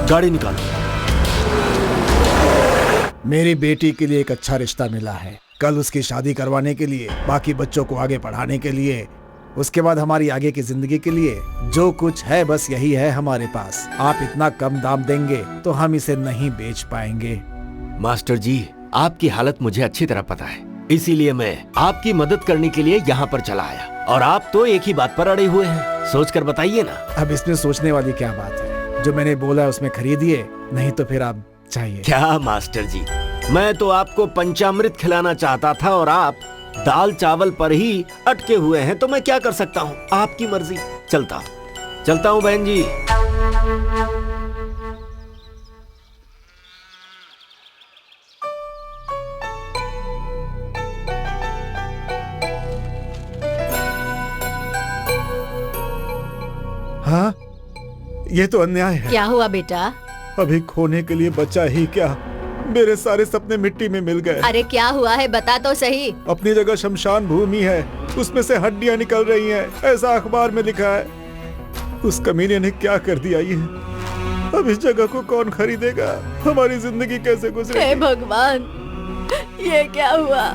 गाड़ी निकालो। मेरी बेटी के लिए एक अच्छा रिश्ता मिला है। कल उसकी शादी करवाने के लिए, बाकी बच्चों को आगे पढ़ाने के लिए, उसके बाद हमारी आगे की जिंदगी के लिए जो कुछ है बस यही है हमारे पास। आप इतना कम दाम देंगे तो हम इसे नहीं बेच पाएंगे। मास्टर जी, आपकी हालत मुझे अच्छी तरह पता है, इसीलिए मैं आपकी मदद करने के लिए यहाँ पर चला आया। और आप तो एक ही बात पर अड़े हुए हैं, सोचकर बताइए ना। अब इसमें सोचने वाली क्या बात है? जो मैंने बोला उसमें खरीदिए, नहीं तो फिर आप चाहिए। क्या मास्टर जी, मैं तो आपको पंचामृत खिलाना चाहता था और आप दाल चावल पर ही अटके हुए हैं, तो मैं क्या कर सकता हूँ? आपकी मर्जी। चलता हूँ बहन जी। हाँ, ये तो अन्याय है। क्या हुआ बेटा? अभी खोने के लिए बचा ही क्या, मेरे सारे सपने मिट्टी में मिल गए। अरे क्या हुआ है, बता तो सही। अपनी जगह शमशान भूमि है, उसमें से हड्डियां निकल रही हैं, ऐसा अखबार में लिखा है। उस कमीने ने क्या कर दिया ये? अब इस जगह को कौन खरीदेगा? हमारी जिंदगी कैसे गुजरेगी? हे भगवान, ये क्या हुआ?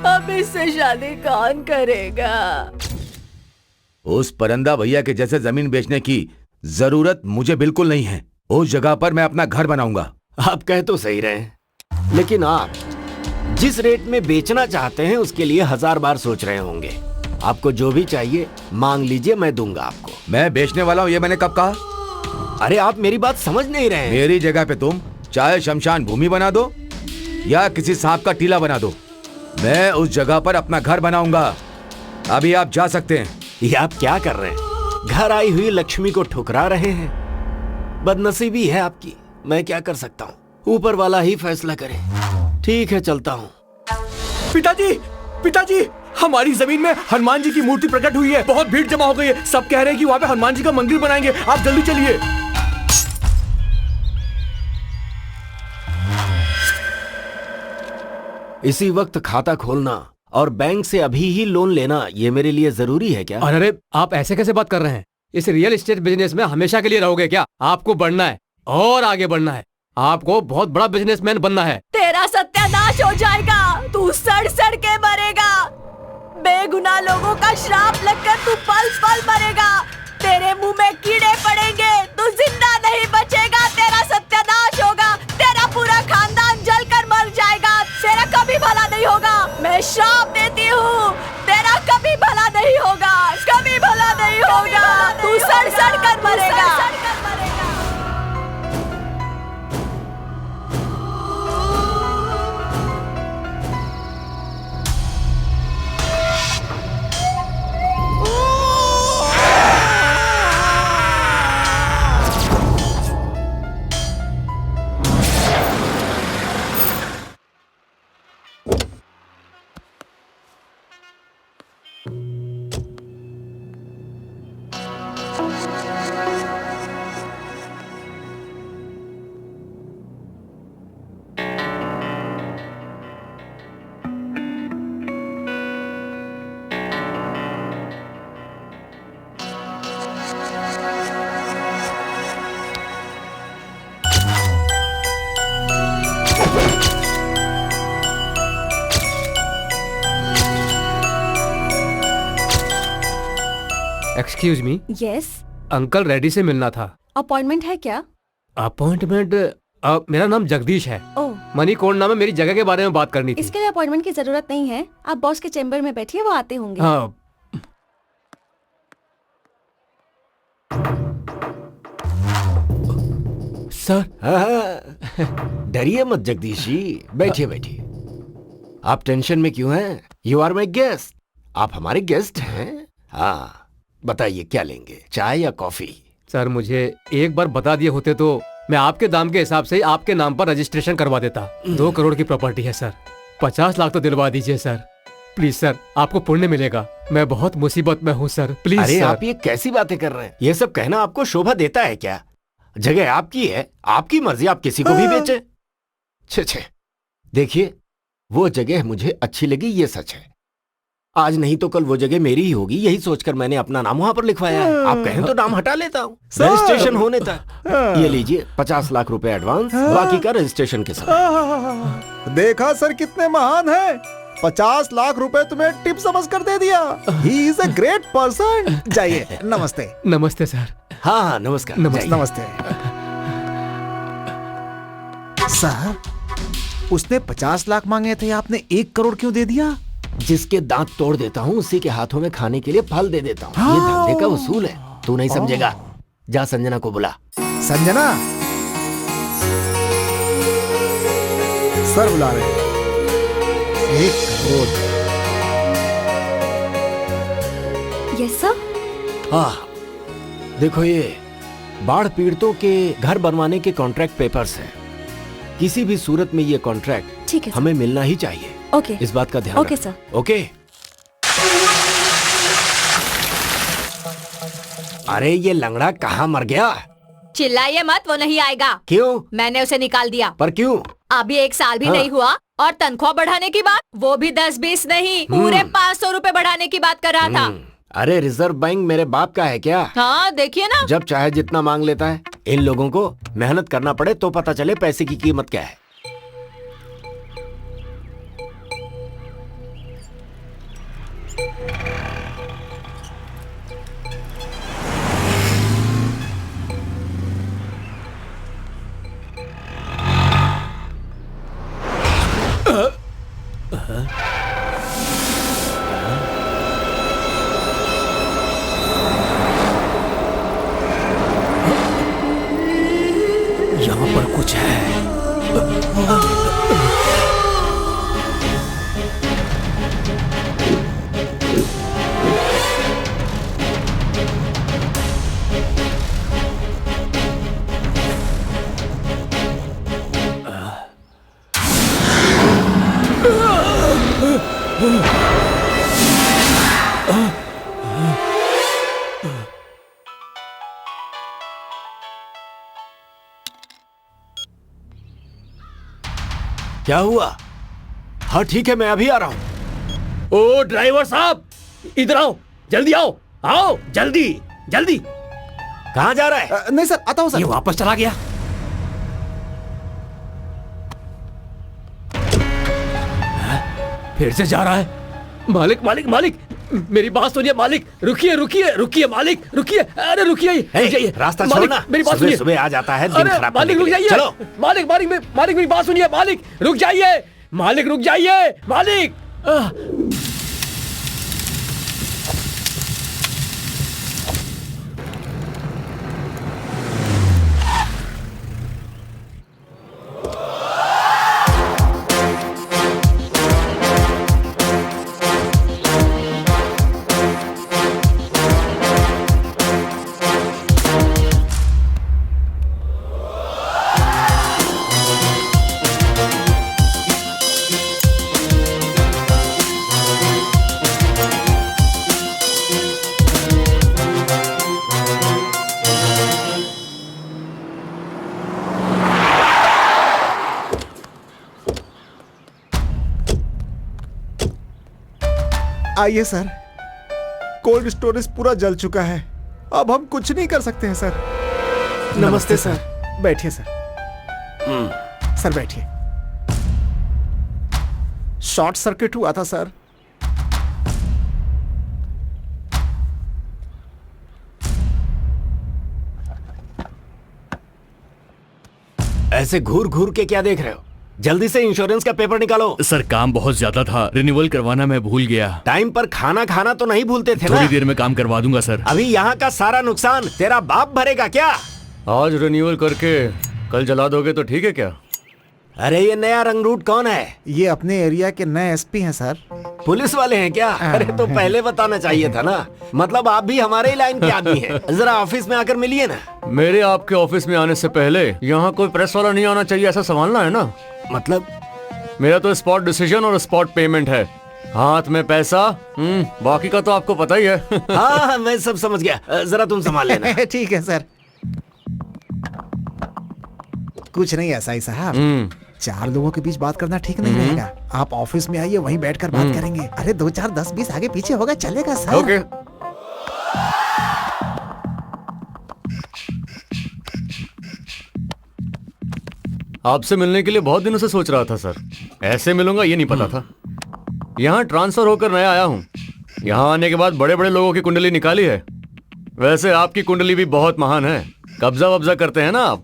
अब इससे शादी कौन करेगा? उस परंदा भैया के जैसे जमीन बेचने की जरूरत मुझे बिल्कुल नहीं है। उस जगह पर मैं अपना घर बनाऊंगा। आप कह तो सही रहे हैं, लेकिन आप जिस रेट में बेचना चाहते हैं उसके लिए 1000 बार सोच रहे होंगे। आपको जो भी चाहिए मांग लीजिए, मैं दूंगा आपको। मैं बेचने वाला हूँ ये मैंने कब कहा? अरे आप मेरी बात समझ नहीं रहे हैं। मेरी जगह पे तुम चाहे शमशान भूमि बना दो या किसी सांप का टीला बना दो, मैं उस जगह पर अपना घर बनाऊंगा। अभी आप जा सकते हैं। ये आप क्या कर रहे हैं? घर आई हुई लक्ष्मी को ठुकरा रहे हैं। बदनसीबी है आपकी, मैं क्या कर सकता हूँ? ऊपर वाला ही फैसला करे। ठीक है, चलता हूँ। पिताजी, हमारी जमीन में हनुमान जी की मूर्ति प्रकट हुई है। बहुत भीड़ जमा हो गई है। सब कह रहे हैं कि वहाँ पे हनुमान जी का मंदिर बनाएंगे। आप जल्दी चलिए। इसी वक्त खाता खोलना और बैंक से अभी ही लोन लेना, ये मेरे लिए जरूरी है क्या? अरे आप ऐसे कैसे बात कर रहे हैं? इस रियल एस्टेट बिजनेस में हमेशा के लिए रहोगे क्या? आपको बढ़ना है और आगे बढ़ना है। आपको बहुत बड़ा बिजनेसमैन बनना है। तेरा सत्यानाश हो जाएगा, तू सड़ सड़ के मरेगा। बेगुनाह लोगों का श्राप लगकर तू पल पल मरेगा। तेरे मुंह में कीड़े पड़ेंगे, तू जिंदा नहीं बचेगा। तेरा सत्यानाश होगा, तेरा पूरा खानदान जलकर मर जाएगा। तेरा कभी भला नहीं होगा। मैं श्राप देती हूँ, तेरा कभी भला नहीं होगा, कभी भला नहीं होगा। तू सड़ सड़ कर मरेगा। Excuse me. Yes. Uncle Reddy से मिलना था। अपॉइंटमेंट है क्या? अपॉइंटमेंट? मेरा नाम जगदीश है। ओह, मनी कौन नाम है? मेरी जगह के बारे में बात करनी थी। इसके लिए अपॉइंटमेंट की जरूरत नहीं है। आप बॉस के चेम्बर में बैठिए, वो आते होंगे। हाँ। सर, डरिए मत जगदीश जी, बैठिए बैठिए। आप टेंशन में क्यों हैं? You are my guest. आप हमारे गेस्ट हैं। हाँ, बताइए क्या लेंगे, चाय या कॉफी? सर, मुझे एक बार बता दिए होते तो मैं आपके दाम के हिसाब से आपके नाम पर रजिस्ट्रेशन करवा देता। 2 करोड़ की प्रॉपर्टी है सर। 50 लाख तो दिलवा दीजिए सर, प्लीज सर, आपको पुण्य मिलेगा। मैं बहुत मुसीबत में हूँ सर, प्लीज अरे सर। आप ये कैसी बातें कर रहे हैं? ये सब कहना आपको शोभा देता है क्या? जगह आपकी है, आपकी मर्जी, आप किसी को भी बेचे। छे छे, देखिए वो जगह मुझे अच्छी लगी, ये सच है। आज नहीं तो कल वो जगह मेरी ही होगी, यही सोचकर मैंने अपना नाम वहां पर लिखवाया है। आप कहें तो नाम हटा लेता हूँ रजिस्ट्रेशन होने तक। ये लीजिए 50 लाख रुपए एडवांस, बाकी का रजिस्ट्रेशन के समय। देखा सर कितने महान है, 50 लाख रुपए तुम्हें टिप समझ कर दे दिया। He is a great person. जाइए, नमस्ते। नमस्ते सर। हाँ हाँ नमस्कार। जाइए। नमस्ते सर, उसने 50 लाख मांगे थे, आपने 1 करोड़ क्यों दे दिया? जिसके दांत तोड़ देता हूँ उसी के हाथों में खाने के लिए फल दे देता हूँ। ये धंधे का उसूल है, तू नहीं समझेगा। जा संजना को बुला। संजना सर बुला रहे हैं। 1 करोड़। Yes sir. हाँ देखो, ये बाढ़ पीड़ितों के घर बनवाने के कॉन्ट्रैक्ट पेपर्स हैं। किसी भी सूरत में ये कॉन्ट्रैक्ट ठीक है सर। हमें मिलना ही चाहिए। ओके। इस बात का ध्यान ओके रखना। सर। ओके। अरे ये लंगड़ा कहाँ मर गया? चिल्लाइए मत, वो नहीं आएगा। क्यों? मैंने उसे निकाल दिया। पर क्यों? अभी 1 साल भी हाँ। नहीं हुआ और तनख्वाह बढ़ाने की बात, वो भी 10-20 नहीं, पूरे 500 रुपए बढ़ाने की बात कर रहा था। अरे रिजर्व बैंक मेरे बाप का है क्या? हाँ देखिए ना। जब चाहे जितना मांग लेता है। इन लोगों को मेहनत करना पड़े तो पता चले पैसे की कीमत क्या है। यहाँ पर कुछ है। क्या हुआ? हाँ ठीक है, मैं अभी आ रहा हूँ। ओ ड्राइवर साहब, इधर आओ, जल्दी आओ, आओ जल्दी जल्दी। कहाँ जा रहा है? नहीं सर, आता हूँ सर। ये वापस चला गया। फिर से जा रहा है। मालिक मालिक मालिक, मेरी बात सुनिए मालिक। रुकिए रुकिए रुकिए मालिक, रुकिए। अरे रुकिए, रास्ता मालिक, छोड़ना। मेरी बात सुबह सुनिए। सुबह आ जाता है, दिन अरे खराब मालिक करने रुक के लिए। जाइए। चलो। मालिक मालिक मालिक मेरी बात सुनिए। मालिक रुक जाइए, मालिक रुक जाइए, मालिक। आइए सर, कोल्ड स्टोरेज पूरा जल चुका है, अब हम कुछ नहीं कर सकते हैं सर। नमस्ते सर। बैठिए सर। सर बैठिए। शॉर्ट सर्किट हुआ था सर। ऐसे घूर घूर के क्या देख रहे हो? जल्दी से इंश्योरेंस का पेपर निकालो। सर काम बहुत ज्यादा था, रिन्यूअल करवाना मैं भूल गया। टाइम पर खाना खाना तो नहीं भूलते थे ना? थोड़ी देर में काम करवा दूंगा सर। अभी यहाँ का सारा नुकसान तेरा बाप भरेगा क्या? आज रिन्यूअल करके कल जला दोगे तो ठीक है क्या? अरे ये नया रंगरूट कौन है? ये अपने एरिया के नए एसपी हैं सर। पुलिस वाले हैं क्या? अरे तो पहले बताना चाहिए था ना। मतलब आप भी हमारे ही लाइन के आदमी हैं। जरा ऑफिस में आकर मिलिए ना। मेरे आपके ऑफिस में आने से पहले यहाँ कोई प्रेस वाला नहीं आना चाहिए, ऐसा संभालना है ना? मतलब मेरा तो स्पॉट डिसीजन और स्पॉट पेमेंट है। हाथ में पैसा, बाकी का तो आपको पता ही है। हाँ मैं सब समझ गया, जरा तुम संभाल लेना। ठीक है सर। कुछ नहीं एसआई साहब, 4 लोगों के बीच बात करना ठीक नहीं रहेगा। आप ऑफिस में आइए, वहीं बैठकर बात करेंगे। अरे 2 4 10 20 आगे पीछे होगा, चलेगा सर। ओके। आपसे मिलने के लिए बहुत दिनों से सोच रहा था सर। ऐसे मिलूंगा ये नहीं पता था। यहाँ ट्रांसफर होकर नया आया हूँ। यहाँ आने के बाद बड़े बड़े लोगों की कुंडली निकाली है। वैसे आपकी कुंडली भी बहुत महान है। कब्जा वब्जा करते हैं ना आप।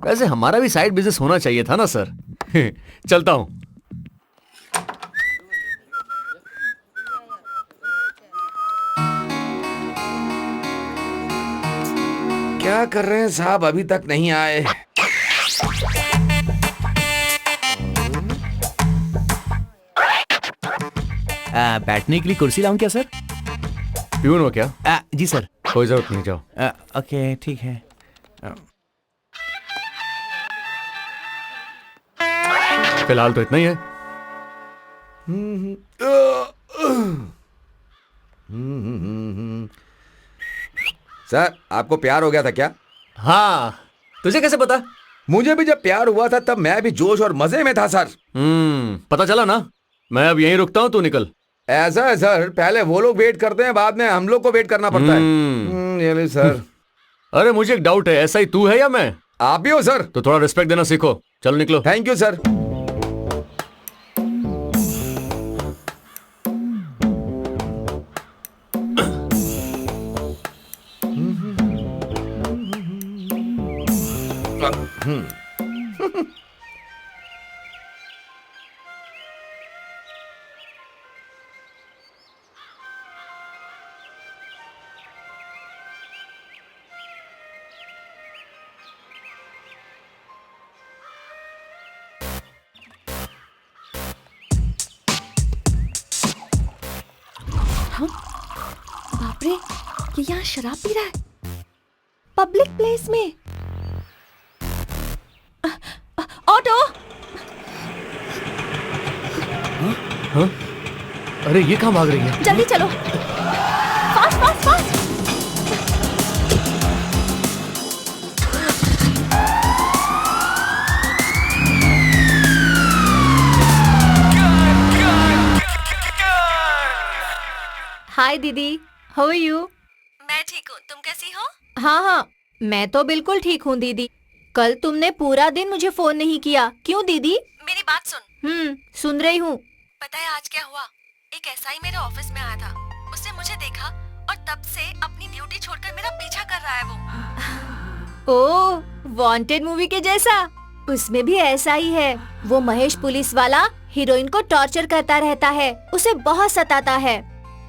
वैसे हमारा भी साइड बिजनेस होना चाहिए था ना सर। चलता हूँ। क्या कर रहे हैं साहब, अभी तक नहीं आए? बैठने के लिए कुर्सी लाऊं क्या सर? प्यून हो क्या? जी सर। कोई जरूरत नहीं, जाओ। ओके ठीक है। फिलहाल तो इतना ही है। सर आपको प्यार हो गया था क्या? हाँ, तुझे कैसे पता? मुझे भी जब प्यार हुआ था तब मैं भी जोश और मजे में था सर। पता चला ना। मैं अब यहीं रुकता हूँ, तू निकल। ऐसा है सर, पहले वो लोग वेट करते हैं, बाद में हम लोग को वेट करना पड़ता है। ये ली सर। अरे मुझे एक डाउट है, ऐसा ही तू है या मैं? आप भी हो सर। तो थोड़ा रिस्पेक्ट देना सीखो। चलो निकलो। Thank you sir. बाप रे, ये यहाँ शराब पी रहा है पब्लिक प्लेस में। ऑटो। हाँ? अरे ये कहाँ भाग रही है? जल्दी चलो, फास्ट फास्ट फास्ट। हाय दीदी, हाउ आर यू? मैं ठीक हूँ, तुम कैसी हो? हाँ हाँ, मैं तो बिल्कुल ठीक हूँ दीदी। कल तुमने पूरा दिन मुझे फोन नहीं किया, क्यों दीदी? मेरी बात सुन। सुन रही हूँ। पता है आज क्या हुआ? एक एसआई मेरे ऑफिस में आया था। उसने मुझे देखा और तब से अपनी ड्यूटी छोड़कर मेरा पीछा कर रहा है वो। ओह, वांटेड मूवी के जैसा। उसमें भी ऐसा ही है। वो महेश पुलिस वाला हीरोइन को टॉर्चर करता रहता है, उसे बहुत सताता है।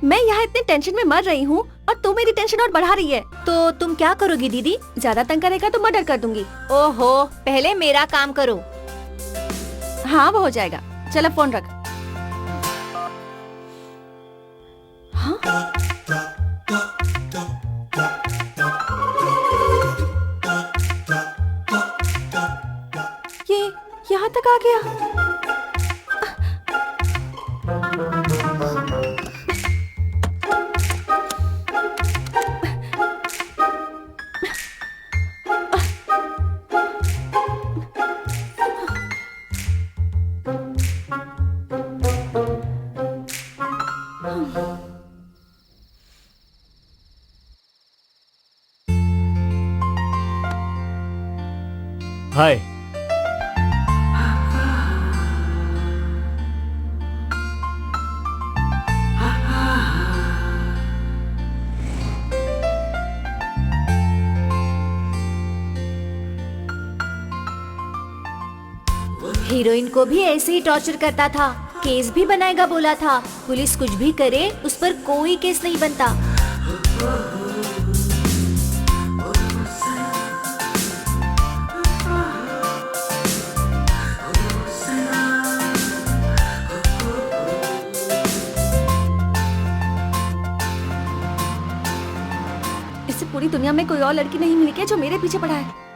मैं यहाँ इतने टेंशन में मर रही हूँ और तू मेरी टेंशन और बढ़ा रही है। तो तुम क्या करोगी दीदी? ज्यादा तंग करेगा तो मर्डर कर दूंगी। ओहो, पहले मेरा काम करो। हाँ वो हो जाएगा। चलो फोन रख। हाँ? ये यहाँ तक आ गया। हाय। हीरोइन को भी ऐसे ही टॉर्चर करता था। केस भी बनाएगा बोला था। पुलिस कुछ भी करे, उस पर कोई केस नहीं बनता। इससे पूरी दुनिया में कोई और लड़की नहीं मिली क्या जो मेरे पीछे पड़ा है?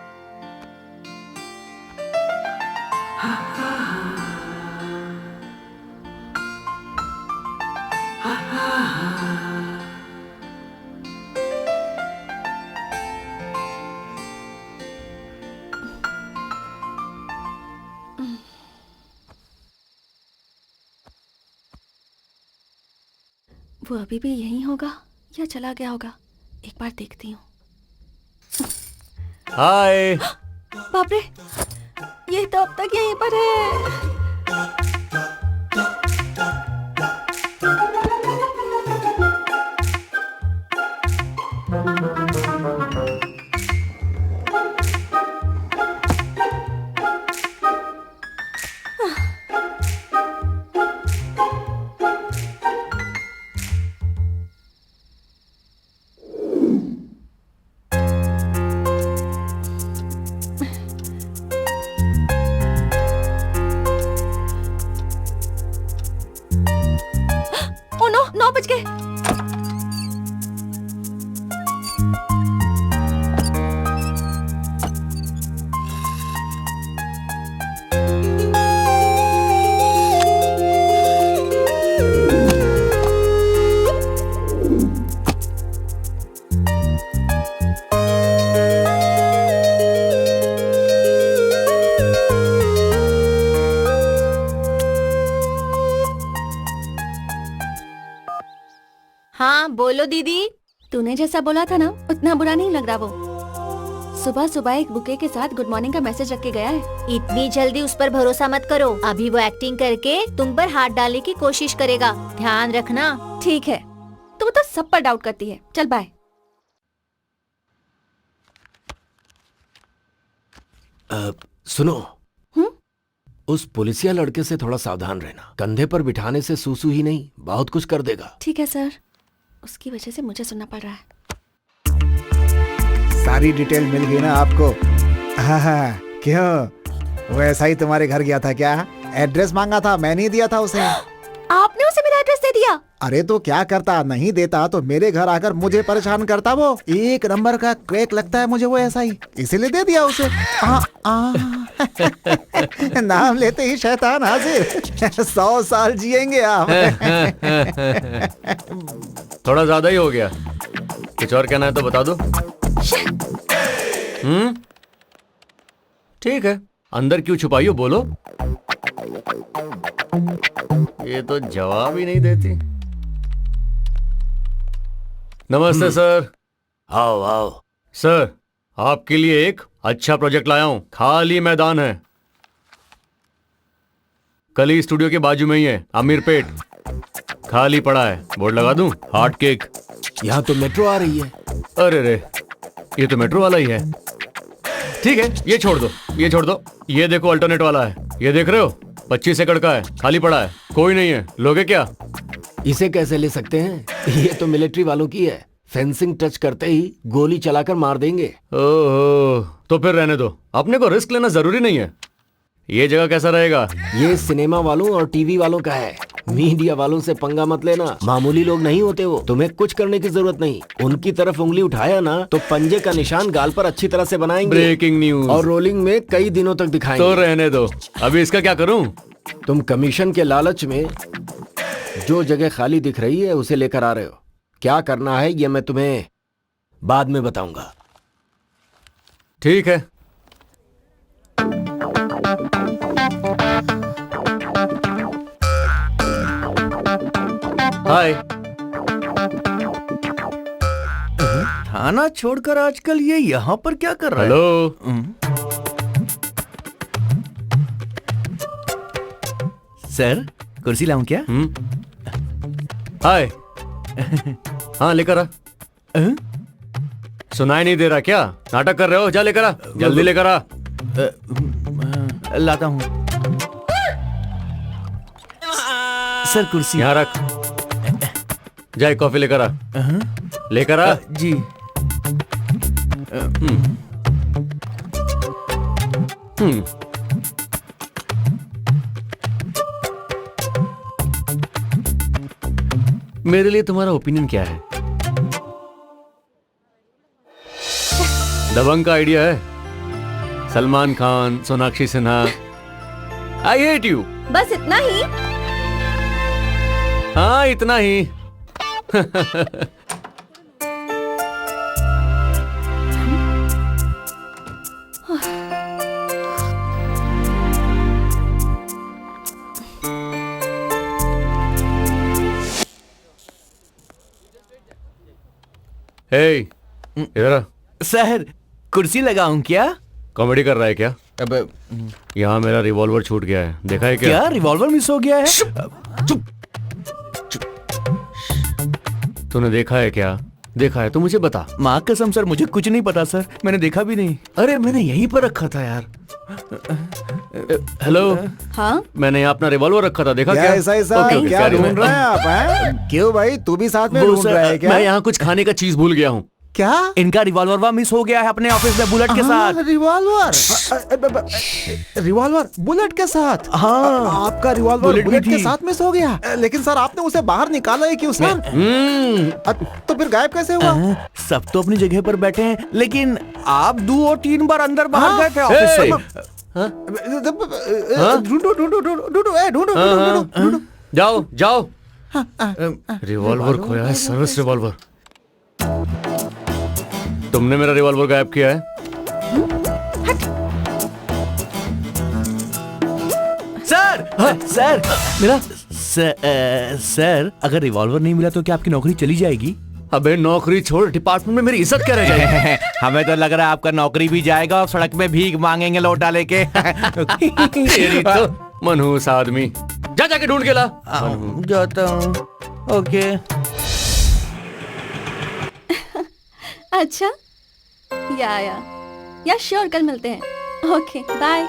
वो अभी भी यहीं होगा या चला गया होगा? एक बार देखती हूँ। हाय। बाप रे, ये तो अब तक यहीं पर है। ओ नो, 9 बज गए। हाँ बोलो दीदी। तूने जैसा बोला था ना, उतना बुरा नहीं लग रहा वो। सुबह सुबह एक बुके के साथ गुड मॉर्निंग का मैसेज रख के गया है। इतनी जल्दी उस पर भरोसा मत करो, अभी वो एक्टिंग करके तुम पर हाथ डालने की कोशिश करेगा, ध्यान रखना। ठीक है, तू तो सब पर डाउट करती है। चल बाय। सुनो, हम्म? उस पुलिसिया लड़के से थोड़ा सावधान रहना। कंधे पर बिठाने से सूसू ही नहीं, बहुत कुछ कर देगा। ठीक है सर, उसकी वजह से मुझे सुनना पड़ रहा है। सारी डिटेल मिल गई ना आपको? हाँ, क्यों? वो ऐसा ही तुम्हारे घर गया था क्या? एड्रेस मांगा था, मैं नहीं दिया था उसे। आपने उसे मेरा एड्रेस दे दिया? अरे तो क्या करता, नहीं देता तो मेरे घर आकर मुझे परेशान करता। वो एक नंबर का क्रैक लगता है मुझे, वो ऐसा ही, इसीलिए दे दिया उसे। नाम लेते ही शैतान हाजिर। 100 साल जिएंगे आप। थोड़ा ज्यादा ही हो गया। कुछ और कहना है तो बता दो। ठीक है, अंदर क्यों छुपाई हो, बोलो। ये तो जवाब ही नहीं देती। नमस्ते सर। आओ आओ। सर, आपके लिए एक अच्छा प्रोजेक्ट लाया हूं। खाली मैदान है, कली स्टूडियो के बाजू में ही है, अमीरपेट। खाली पड़ा है, बोर्ड लगा दूं? Heart cake. यहाँ तो मेट्रो आ रही है। अरे रे, ये तो मेट्रो वाला ही है। ठीक है, ये छोड़ दो, ये छोड़ दो। ये देखो अल्टरनेट वाला है, ये देख रहे हो? 25 एकड़ का है, खाली पड़ा है, कोई नहीं है। लोगे क्या? इसे कैसे ले सकते हैं? ये तो मिलिट्री वालों की है। फेंसिंग टच करते ही गोली चलाकर मार देंगे। ओहो, तो फिर रहने दो, अपने को रिस्क लेना जरूरी नहीं है। ये जगह कैसा रहेगा? ये सिनेमा वालों और टीवी वालों का है। मीडिया वालों से पंगा मत लेना, मामूली लोग नहीं होते वो। तुम्हें कुछ करने की जरूरत नहीं। उनकी तरफ उंगली उठाया ना तो पंजे का निशान गाल पर अच्छी तरह से बनाएंगे। Breaking news. और रोलिंग में कई दिनों तक दिखाएंगे। तो रहने दो, अभी इसका क्या करूं? तुम कमीशन के लालच में जो जगह खाली दिख रही है उसे लेकर आ रहे हो। क्या करना है ये मैं तुम्हें बाद में बताऊंगा। ठीक है। हाय। थाना छोड़कर आजकल ये यहाँ पर क्या कर रहा है? हेलो। सर, कुर्सी लाऊं क्या? हाय। हाँ, लेकर आ। सुनाई नहीं दे रहा क्या? नाटक कर रहे हो? जा लेकर आ, जल्दी लेकर आ। लाता हूँ। सर, कुर्सी यहाँ रख। जा एक कॉफी लेकर आ। लेकर आ। जी। मेरे लिए तुम्हारा ओपिनियन क्या है? दबंग का आइडिया है? Salman Khan, Sonakshi Sinha. I hate you. बस इतना ही? हाँ, इतना ही। हे इधर आ। सर कुर्सी लगाऊं क्या? कॉमेडी कर रहा है क्या? अब यहाँ मेरा रिवॉल्वर छूट गया है, देखा है क्या? क्या रिवॉल्वर मिस हो गया है? तूने देखा है क्या? देखा है तो मुझे बता। माँ कसम सर मुझे कुछ नहीं पता सर, मैंने देखा भी नहीं। अरे मैंने यहीं पर रखा था यार। हेलो, हाँ मैंने यहाँ अपना रिवॉल्वर रखा था, देखा क्या क्या? ऐसा ऐसा ओके, ओके, क्या carry on. ढूंढ रहे हैं आप हैं? क्यों भाई, तू भी साथ में वो ढूंढ सर, रहा है क्या? मैं यहाँ कुछ खाने का चीज भूल गया हूँ। क्या? इनका रिवॉल्वर मिस हो गया है अपने ऑफिस में बुलेट के साथ। रिवॉल्वर? रिवॉल्वर बुलेट के साथ? हाँ। आपका रिवॉल्वर बुलेट भी बुलेट के थी। साथ मिस हो गया? लेकिन सर आपने उसे बाहर निकाला है क्यों सर? तो फिर गायब कैसे हुआ? सब तो अपनी जगह पर बैठे हैं, लेकिन आप 2 और 3 बार अंदर बाहर गए थे ऑफिस से। ढूंढो ढूंढो ढूंढो ढूंढो ए, ढूंढो ढूंढो ढूंढो ढूंढो। जाओ जाओ। रिवॉल्वर खोया है, सर्विस रिवॉल्वर। तुमने मेरा रिवॉल्वर गायब किया है। सर सर मिला सर अगर रिवॉल्वर नहीं मिला तो क्या आपकी नौकरी चली जाएगी? अबे नौकरी छोड़, डिपार्टमेंट में मेरी इज्जत क्या रह जाएगी? हमें तो लग रहा है आपका नौकरी भी जाएगा और सड़क में भीख मांगेंगे लौटा लेके। तेरी तो मनहूस आदमी। जा जाके ढूंढ के ला। जाता हूँ। ओके। अच्छा, या श्योर, कल मिलते हैं। Okay bye.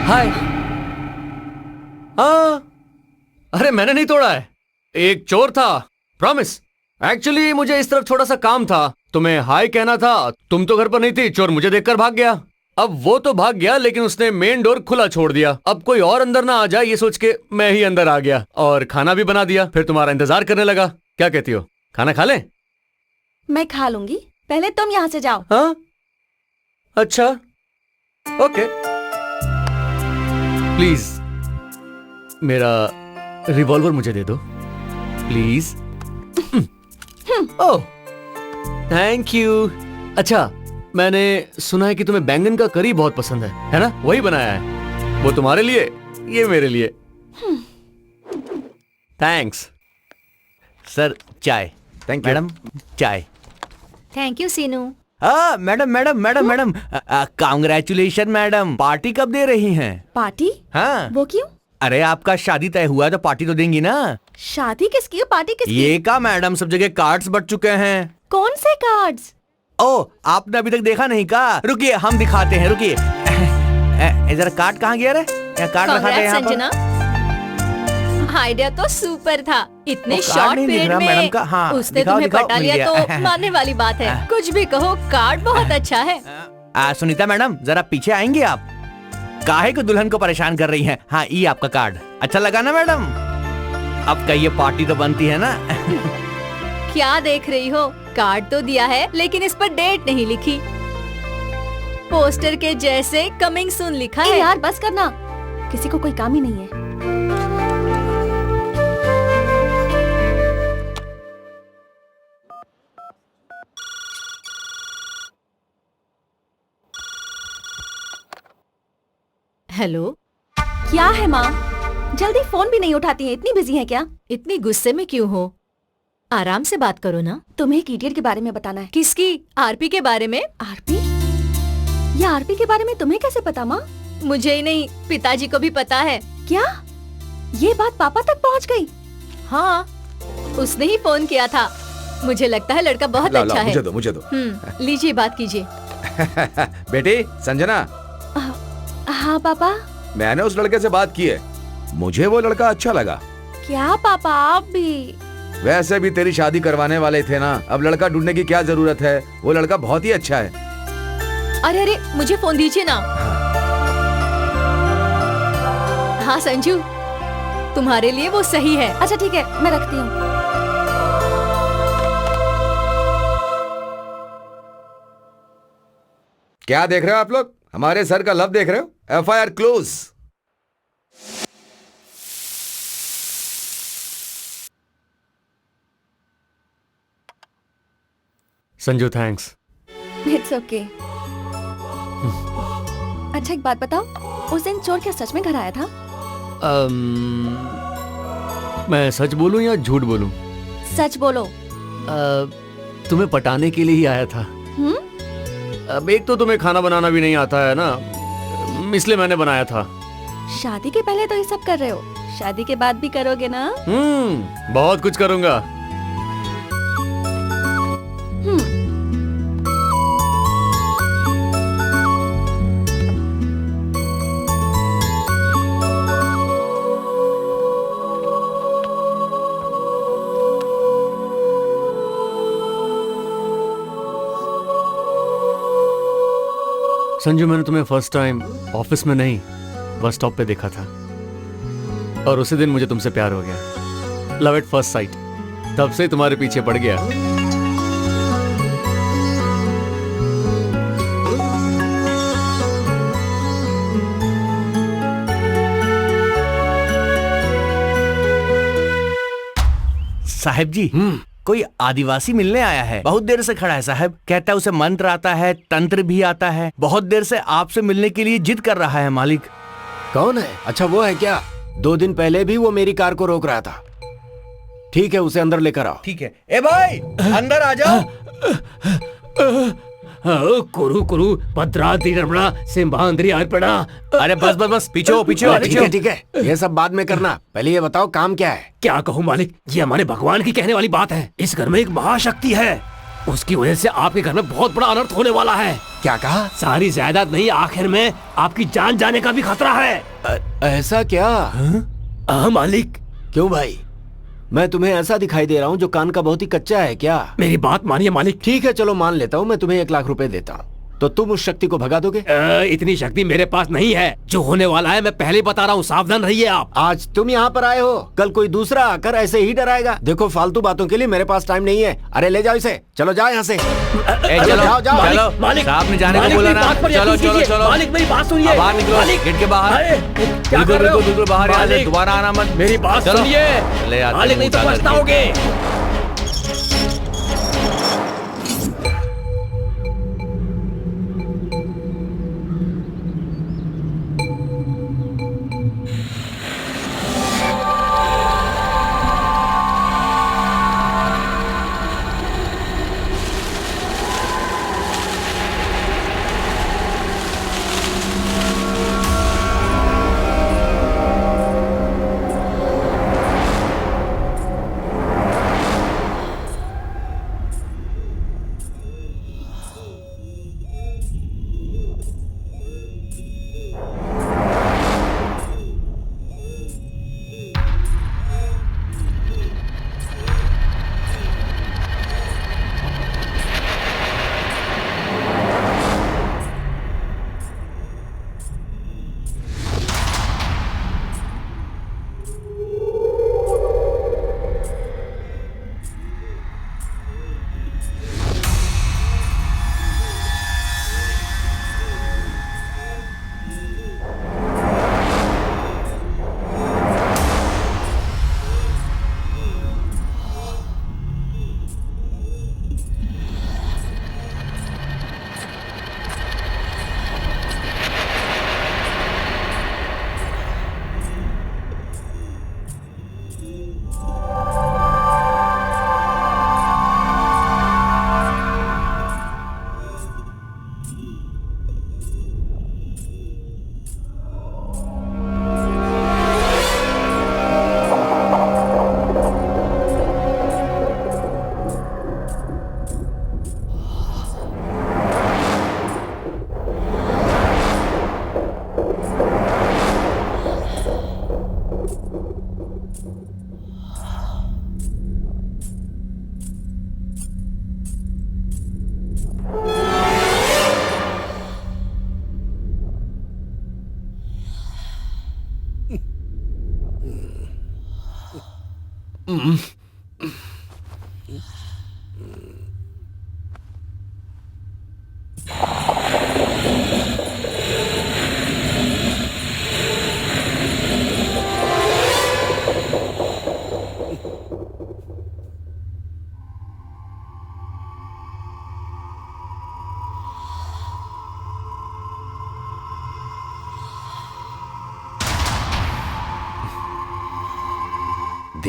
हाय। हाँ, अरे मैंने नहीं तोड़ा है, एक चोर था, प्रॉमिस। एक्चुअली मुझे इस तरफ छोटा सा काम था, तुम्हें हाय कहना था। तुम तो घर पर नहीं थी, चोर मुझे देखकर भाग गया। अब वो तो भाग गया, लेकिन उसने मेन डोर खुला छोड़ दिया। अब कोई और अंदर ना आ जाए ये सोच के मैं ही अंदर आ गया और खाना भी बना दिया। फिर तुम्हारा इंतजार करने लगा। क्या कहती हो, खाना खा लें? मैं खा लूंगी, पहले तुम यहाँ से जाओ। हाँ अच्छा, ओके। प्लीज मेरा रिवॉल्वर मुझे दे दो, प्लीज। Oh thank you. अच्छा, मैंने सुना है कि तुम्हें बैंगन का करी बहुत पसंद है ना? वही बनाया है, वो तुम्हारे लिए, ये मेरे लिए। थैंक्स। सर चाय। थैंक यू मैडम चाय। Thank you Seenu. Madam congratulation madam, party कब दे रही हैं? पार्टी? हाँ। वो क्यों? अरे आपका शादी तय हुआ है तो पार्टी तो देंगी ना। शादी किसकी है, पार्टी किसकी? ये का मैडम, सब जगह कार्ड्स बट चुके हैं। कौन से कार्ड्स? ओ आपने अभी तक देखा नहीं का? रुकिए हम दिखाते हैं, रुकिए। इधर कार्ड कहाँ गया रे? कार्ड रखा था यहाँ पर। संजना, आइडिया तो सुपर था। इतने वो कार्ड शॉर्ट नहीं दिख पीरियड रहा मैडम में का। हाँ, उसने दिखाओ, तुम्हें दिखाओ, पटा मिल लिया गया। तो मानने वाली बात है। कुछ भी कहो, कार्ड बहुत अच्छा है। सुनीता मैडम जरा पीछे आएंगे आप? काहे को दुल्हन को परेशान कर रही हैं? हाँ ये आपका कार्ड अच्छा लगा ना मैडम? अब कहिए पार्टी तो बनती है ना? क्या देख रही हो, कार्ड तो दिया है लेकिन इस पर डेट नहीं लिखी। पोस्टर के जैसे कमिंग सून लिखा है। यार बस करना, किसी को कोई काम ही नहीं है। हेलो, क्या है माँ, जल्दी फोन भी नहीं उठाती है, इतनी बिजी है क्या? इतनी गुस्से में क्यों हो? आराम से बात करो ना। तुम्हें एक इडियट के बारे में बताना है। किसकी? आरपी के बारे में? आरपी? ये आरपी के बारे में तुम्हें कैसे पता माँ? मुझे ही नहीं, पिताजी को भी पता है। क्या ये बात पापा तक पहुँच गई? हाँ, उसने ही फोन किया था। मुझे लगता है लड़का बहुत ला, अच्छा ला, है। मुझे दो। लीजिए बात कीजिए। बेटी संजना, हाँ पापा। मैंने उस लड़के से बात की है, मुझे वो लड़का अच्छा लगा। क्या पापा आप भी? वैसे भी तेरी शादी करवाने वाले थे ना, अब लड़का ढूंढने की क्या जरूरत है, वो लड़का बहुत ही अच्छा है। अरे अरे, मुझे फोन दीजिए ना। हाँ संजू, तुम्हारे लिए वो सही है। अच्छा ठीक है, मैं रखती हूँ। क्या देख रहे हो आप लोग? हमारे सर का लव देख रहे हो? FIR close. Sanju thanks. It's okay. अच्छा एक बात बताओ, उस दिन चोर क्या सच में घर आया था? मैं सच बोलूं या झूठ बोलूं? सच बोलो। तुम्हें पटाने के लिए ही आया था। अब एक तो तुम्हें खाना बनाना भी नहीं आता है ना, इसलिए मैंने बनाया था। शादी के पहले तो ये सब कर रहे हो, शादी के बाद भी करोगे ना? बहुत कुछ करूंगा। संजू, मैंने तुम्हें फर्स्ट टाइम ऑफिस में नहीं, बस स्टॉप पे देखा था और उसी दिन मुझे तुमसे प्यार हो गया। Love at first sight. तब से तुम्हारे पीछे पड़ गया। साहब जी, कोई आदिवासी मिलने आया है, बहुत देर से खड़ा है साहब। कहता है उसे मंत्र आता है, तंत्र भी आता है। बहुत देर से आपसे मिलने के लिए जिद कर रहा है मालिक। कौन है? अच्छा वो है क्या? 2 दिन पहले भी वो मेरी कार को रोक रहा था। ठीक है, उसे अंदर लेकर आओ। ठीक है। ए भाई, अंदर आ जाओ। कुरु कुरु भद्राद्रि रमणा सिंहाद्रि अर्पणा। अरे बस बस बस, पीछे हो, पीछे हो, ठीक पीछे है हो। ठीक है, ये सब बाद में करना। पहले ये बताओ काम क्या है? क्या कहूँ मालिक, ये हमारे भगवान की कहने वाली बात है। इस घर में एक महाशक्ति है, उसकी वजह से आपके घर में बहुत बड़ा अनर्थ होने वाला है। क्या कहा? सारी जायदाद नहीं, आखिर में आपकी जान जाने का भी खतरा है। ऐसा क्या? हाँ मालिक। क्यों भाई, मैं तुम्हें ऐसा दिखाई दे रहा हूँ जो कान का बहुत ही कच्चा है क्या? मेरी बात मानिए मालिक। ठीक है चलो मान लेता हूँ, मैं तुम्हें 1 लाख रुपए देता हूँ, तो तुम उस शक्ति को भगा दोगे? इतनी शक्ति मेरे पास नहीं है। जो होने वाला है मैं पहले ही बता रहा हूँ, सावधान रहिए आप। आज तुम यहाँ पर आए हो, कल कोई दूसरा आकर ऐसे ही डराएगा। देखो फालतू बातों के लिए मेरे पास टाइम नहीं है। अरे ले जाओ इसे, चलो जाओ यहाँ से। ए, चलो जाओ, जाओ। चलो, मालिक, साहब ने जाने को मालिक, बोला मेरी ना। बात पर चलो यकीन चलो कीजिए। चलो, मालिक मेरी बात सुनिए। बाहर निकलो, मालिक, गेट के बाहर। अरे, क्या बिल्कुल कर रहे हो? बिल्कुल बिल्कुल बाहर, यहाँ से मालिक, दोबारा आना मत। मेरी बात चलो। सुनिए ले आते मालिक, हैं नहीं तो उठा पछताओगे।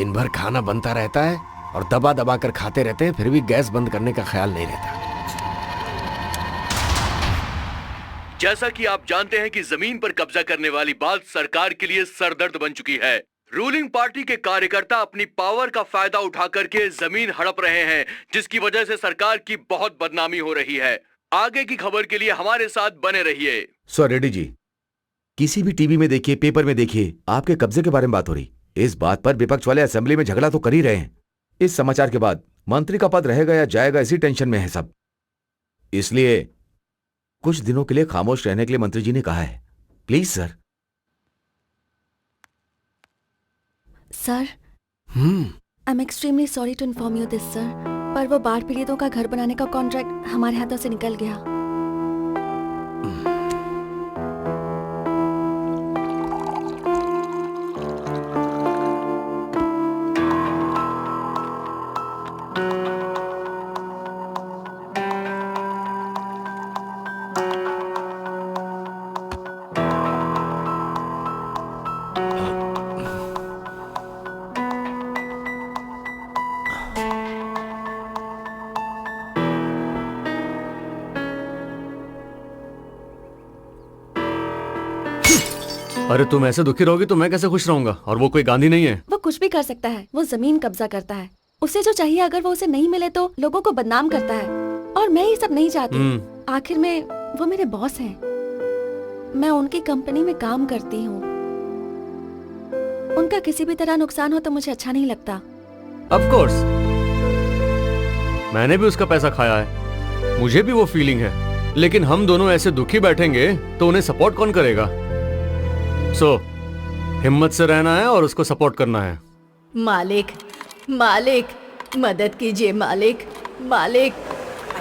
दिन भर खाना बनता रहता है और दबा दबा कर खाते रहते हैं, फिर भी गैस बंद करने का ख्याल नहीं रहता। जैसा कि आप जानते हैं कि जमीन पर कब्जा करने वाली बात सरकार के लिए सरदर्द बन चुकी है। रूलिंग पार्टी के कार्यकर्ता अपनी पावर का फायदा उठा करके जमीन हड़प रहे हैं, जिसकी वजह से सरकार की बहुत बदनामी हो रही है। आगे की खबर के लिए हमारे साथ बने रहिए। सो रेड्डी जी, किसी भी टीवी में देखिए, पेपर में देखिए, आपके कब्जे के बारे में बात हो रही। इस बात पर विपक्ष वाले असेंबली में झगड़ा तो कर ही रहे हैं। इस समाचार के बाद मंत्री का पद रहेगा या जाएगा, इसी टेंशन में है सब। इसलिए कुछ दिनों के लिए खामोश रहने के लिए मंत्री जी ने कहा है। Please sir. Sir, I am extremely sorry to inform you this sir, पर वो बाढ़ पीड़ितों का घर बनाने का कॉन्ट्रैक्ट हमारे हाथों से निकल गया। अरे तुम ऐसे दुखी रहोगी तो मैं कैसे खुश रहूंगा? और वो कोई गांधी नहीं है। वो कुछ भी कर सकता है, वो जमीन कब्जा करता है। उसे जो चाहिए अगर वो उसे नहीं मिले तो लोगों को बदनाम करता है, और मैं ये सब नहीं चाहती। आखिर में वो मेरे बॉस हैं, मैं उनकी कंपनी में काम करती हूँ। उनका किसी भी तरह नुकसान हो तो मुझे अच्छा नहीं लगता। ऑफ कोर्स, मैंने भी उसका पैसा खाया है, मुझे भी वो फीलिंग है। लेकिन हम दोनों ऐसे दुखी बैठेंगे तो उन्हें सपोर्ट कौन करेगा? हिम्मत से रहना है और उसको सपोर्ट करना है। मालिक, मालिक मदद कीजिए, मालिक, मालिक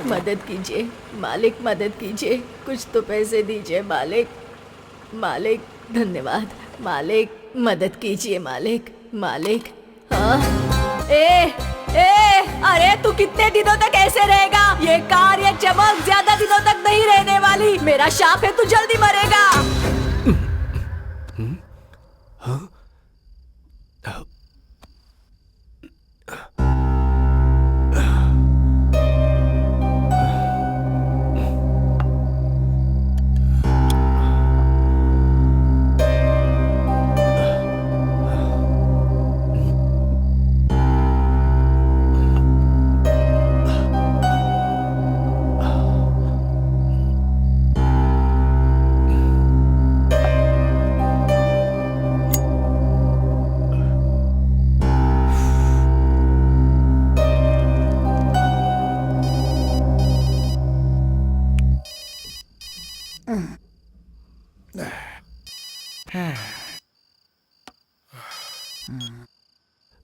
मदद कीजिए, मालिक मदद कीजिए, कुछ तो पैसे दीजिए मालिक, मालिक धन्यवाद, मालिक मदद कीजिए, मालिक, मालिक। हाँ, अरे तू कितने दिनों तक ऐसे रहेगा? ये कार, ये चमक ज्यादा दिनों तक नहीं रहने वाली। मेरा शाप है, तू जल्दी मरेगा।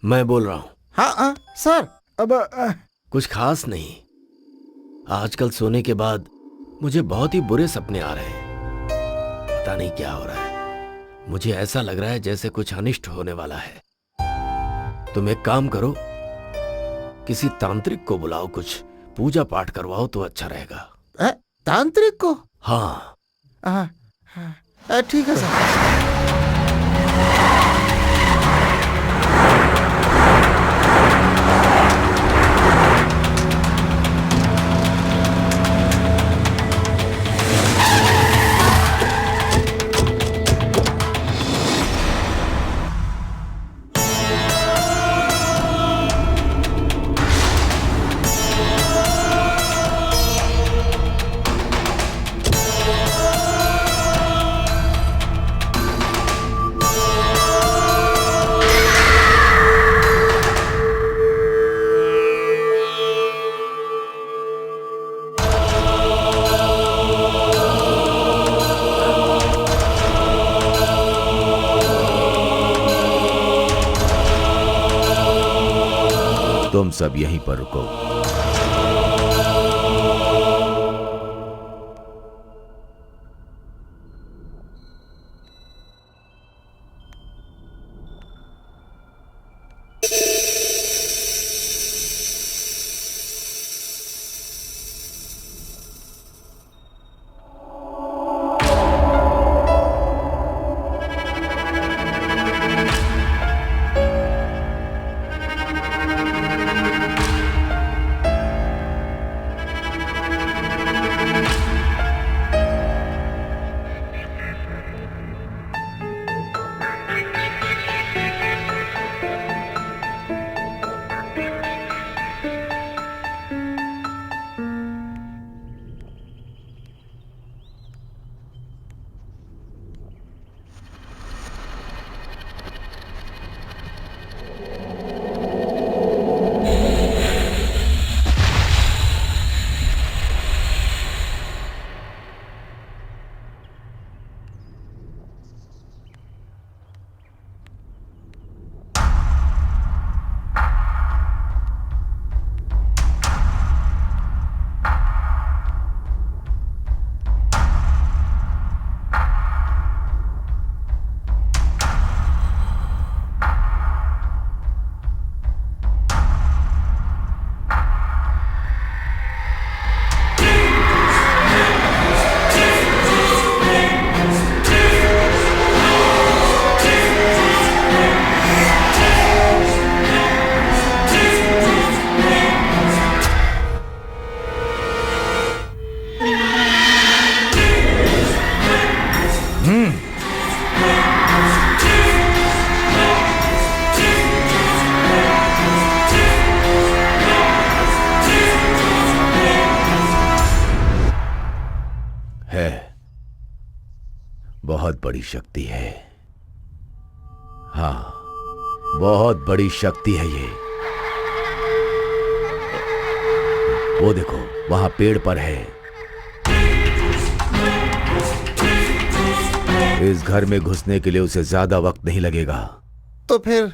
मैं बोल रहा हूँ। हाँ सर, अब कुछ खास नहीं। आजकल सोने के बाद मुझे बहुत ही बुरे सपने आ रहे हैं। पता नहीं क्या हो रहा है, मुझे ऐसा लग रहा है जैसे कुछ अनिष्ट होने वाला है। तुम एक काम करो, किसी तांत्रिक को बुलाओ, कुछ पूजा पाठ करवाओ तो अच्छा रहेगा। तांत्रिक को? हाँ। ठीक है सर। तुम सब यहीं पर रुको। बहुत बड़ी शक्ति है। हाँ, बहुत बड़ी शक्ति है ये। वो देखो, वहां पेड़ पर है। इस घर में घुसने के लिए उसे ज्यादा वक्त नहीं लगेगा। तो फिर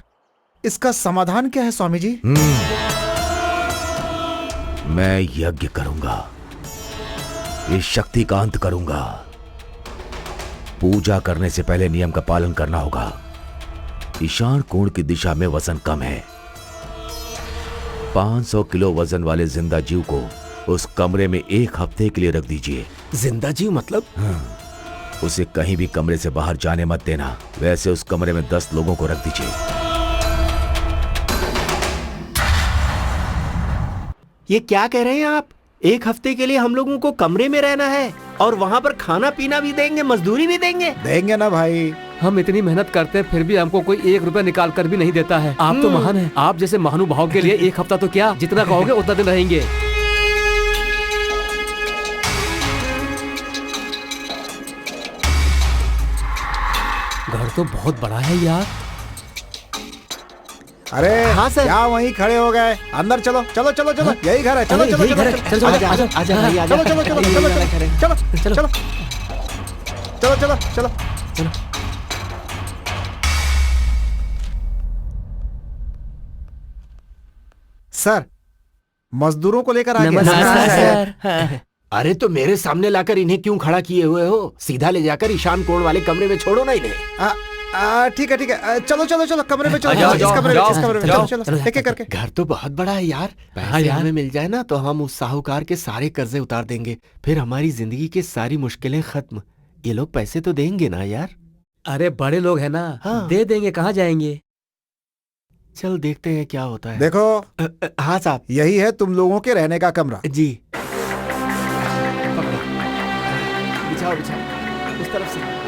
इसका समाधान क्या है स्वामी जी? मैं यज्ञ करूंगा, इस शक्ति का अंत करूंगा। पूजा करने से पहले नियम का पालन करना होगा। ईशान कोण की दिशा में वजन कम है। 500 किलो वजन वाले जिंदा जीव को उस कमरे में 1 हफ्ते के लिए रख दीजिए। जिंदा जीव मतलब? हाँ, उसे कहीं भी कमरे से बाहर जाने मत देना। वैसे उस कमरे में 10 लोगों को रख दीजिए। ये क्या कह रहे हैं आप? 1 हफ्ते के लिए हम लोगों को कमरे में रहना है और वहाँ पर खाना पीना भी देंगे, मजदूरी भी देंगे? देंगे ना भाई। हम इतनी मेहनत करते हैं फिर भी हमको कोई 1 रुपया निकाल कर भी नहीं देता है। आप तो महान हैं। आप जैसे महानुभाव के लिए 1 हफ्ता तो क्या, जितना कहोगे उतना दिन रहेंगे। घर तो बहुत बड़ा है यार। अरे हाँ सर। क्या वहीं खड़े हो गए? अंदर चलो चलो चलो चलो, यही घर है। चलो अरे चलो यही चलो घर है। चलो, चलो, आजा, आजा, आजा भाई, आजा। चलो चलो चलो चलो चलो चलो चलो चलो चलो चलो चलो। सर, मजदूरों को लेकर आ गए। नमस्कार सर। अरे तो मेरे सामने लाकर इन्हें क्यों खड़ा किए हुए हो? सीधा ले जाकर ईशान कोण वाले कमरे में छोड़ो ना इन्हें। ठीक है ठीक है, चलो चलो चलो कमरे में चलो। जाओ, इस जाओ, कमरे में, जाओ, इस कमरे में जाओ। चलो चलो, एक एक करके। घर तो बहुत बड़ा है यार। पैसे यार। हमें मिल जाए ना तो हम उस साहूकार के सारे कर्जे उतार देंगे। फिर हमारी जिंदगी की सारी मुश्किलें खत्म। ये लोग पैसे तो देंगे ना यार? अरे बड़े लोग हैं ना, हाँ। दे देंगे, कहाँ जाएंगे। चल देखते हैं क्या होता है। देखो, हाँ साहब यही है तुम लोगों के रहने का कमरा। जी। बिछाओ बिछाओ उस तरफ से।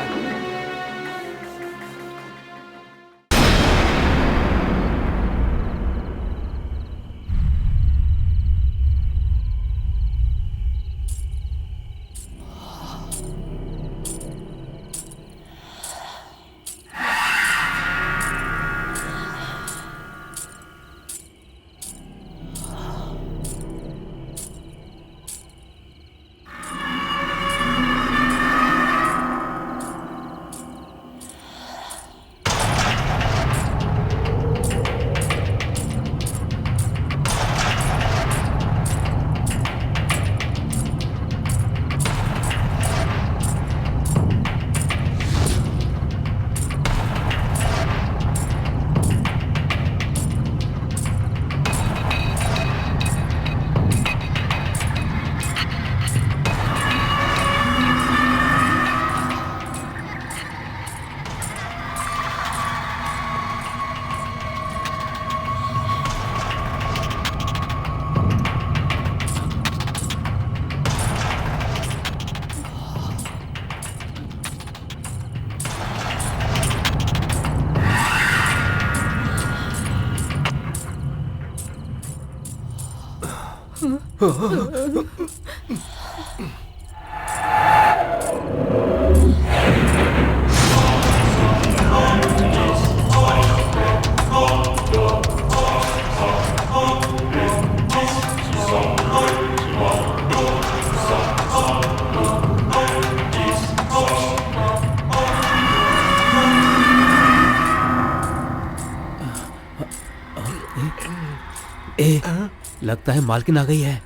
लगता है मालकिन आ गई है।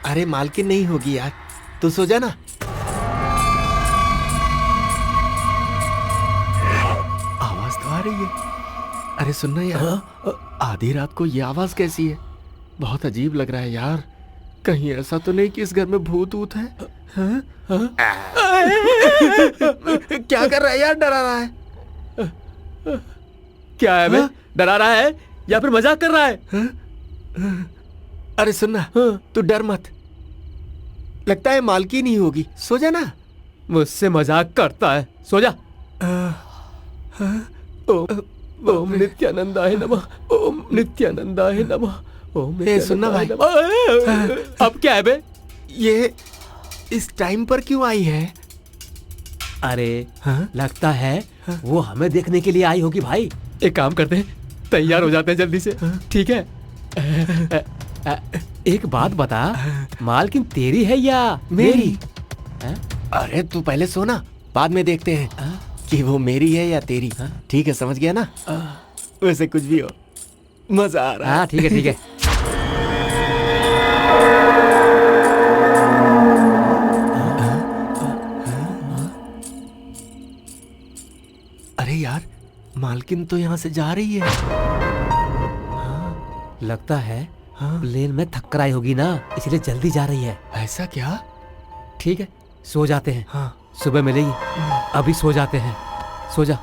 अरे मालकिन नहीं होगी यार, तू सो जा ना। आवाज तो आ रही है। अरे सुनना यार, आधी रात को ये आवाज कैसी है? बहुत अजीब लग रहा है यार। कहीं ऐसा तो नहीं कि इस घर में भूत ऊत है? हाँ? हाँ? क्या कर रहा है यार? डरा रहा है? क्या है बे? डरा रहा है या फिर मजाक कर रहा है? अरे सुनना, तू डर मत। लगता है मालकिन ही होगी। सो जा ना। मुझसे मजाक करता है, सो जा। ओम नित्यानंदाय नमः, ओम नित्यानंदाय नमः, ओम सुनना भाई। अब क्या है बे? ये इस टाइम पर क्यों आई है? अरे हाँ? लगता है वो हमें देखने के लिए आई होगी भाई। एक काम करते हैं, तैयार हो जाते हैं जल्दी से, ठीक है? एक बात बता, मालकिन तेरी है या मेरी? अरे तू पहले सोना, बाद में देखते हैं कि वो मेरी है या तेरी। ठीक है, समझ गया ना? वैसे कुछ भी हो, मजा आ रहा है। हाँ ठीक है ठीक है। अरे यार, मालकिन तो यहाँ से जा रही है। लगता है प्लेन में थक्कर आई होगी ना, इसलिए जल्दी जा रही है। ऐसा क्या? ठीक है, सो जाते हैं। हाँ। सुबह मिलेगी। अभी सो जाते हैं, सो जा।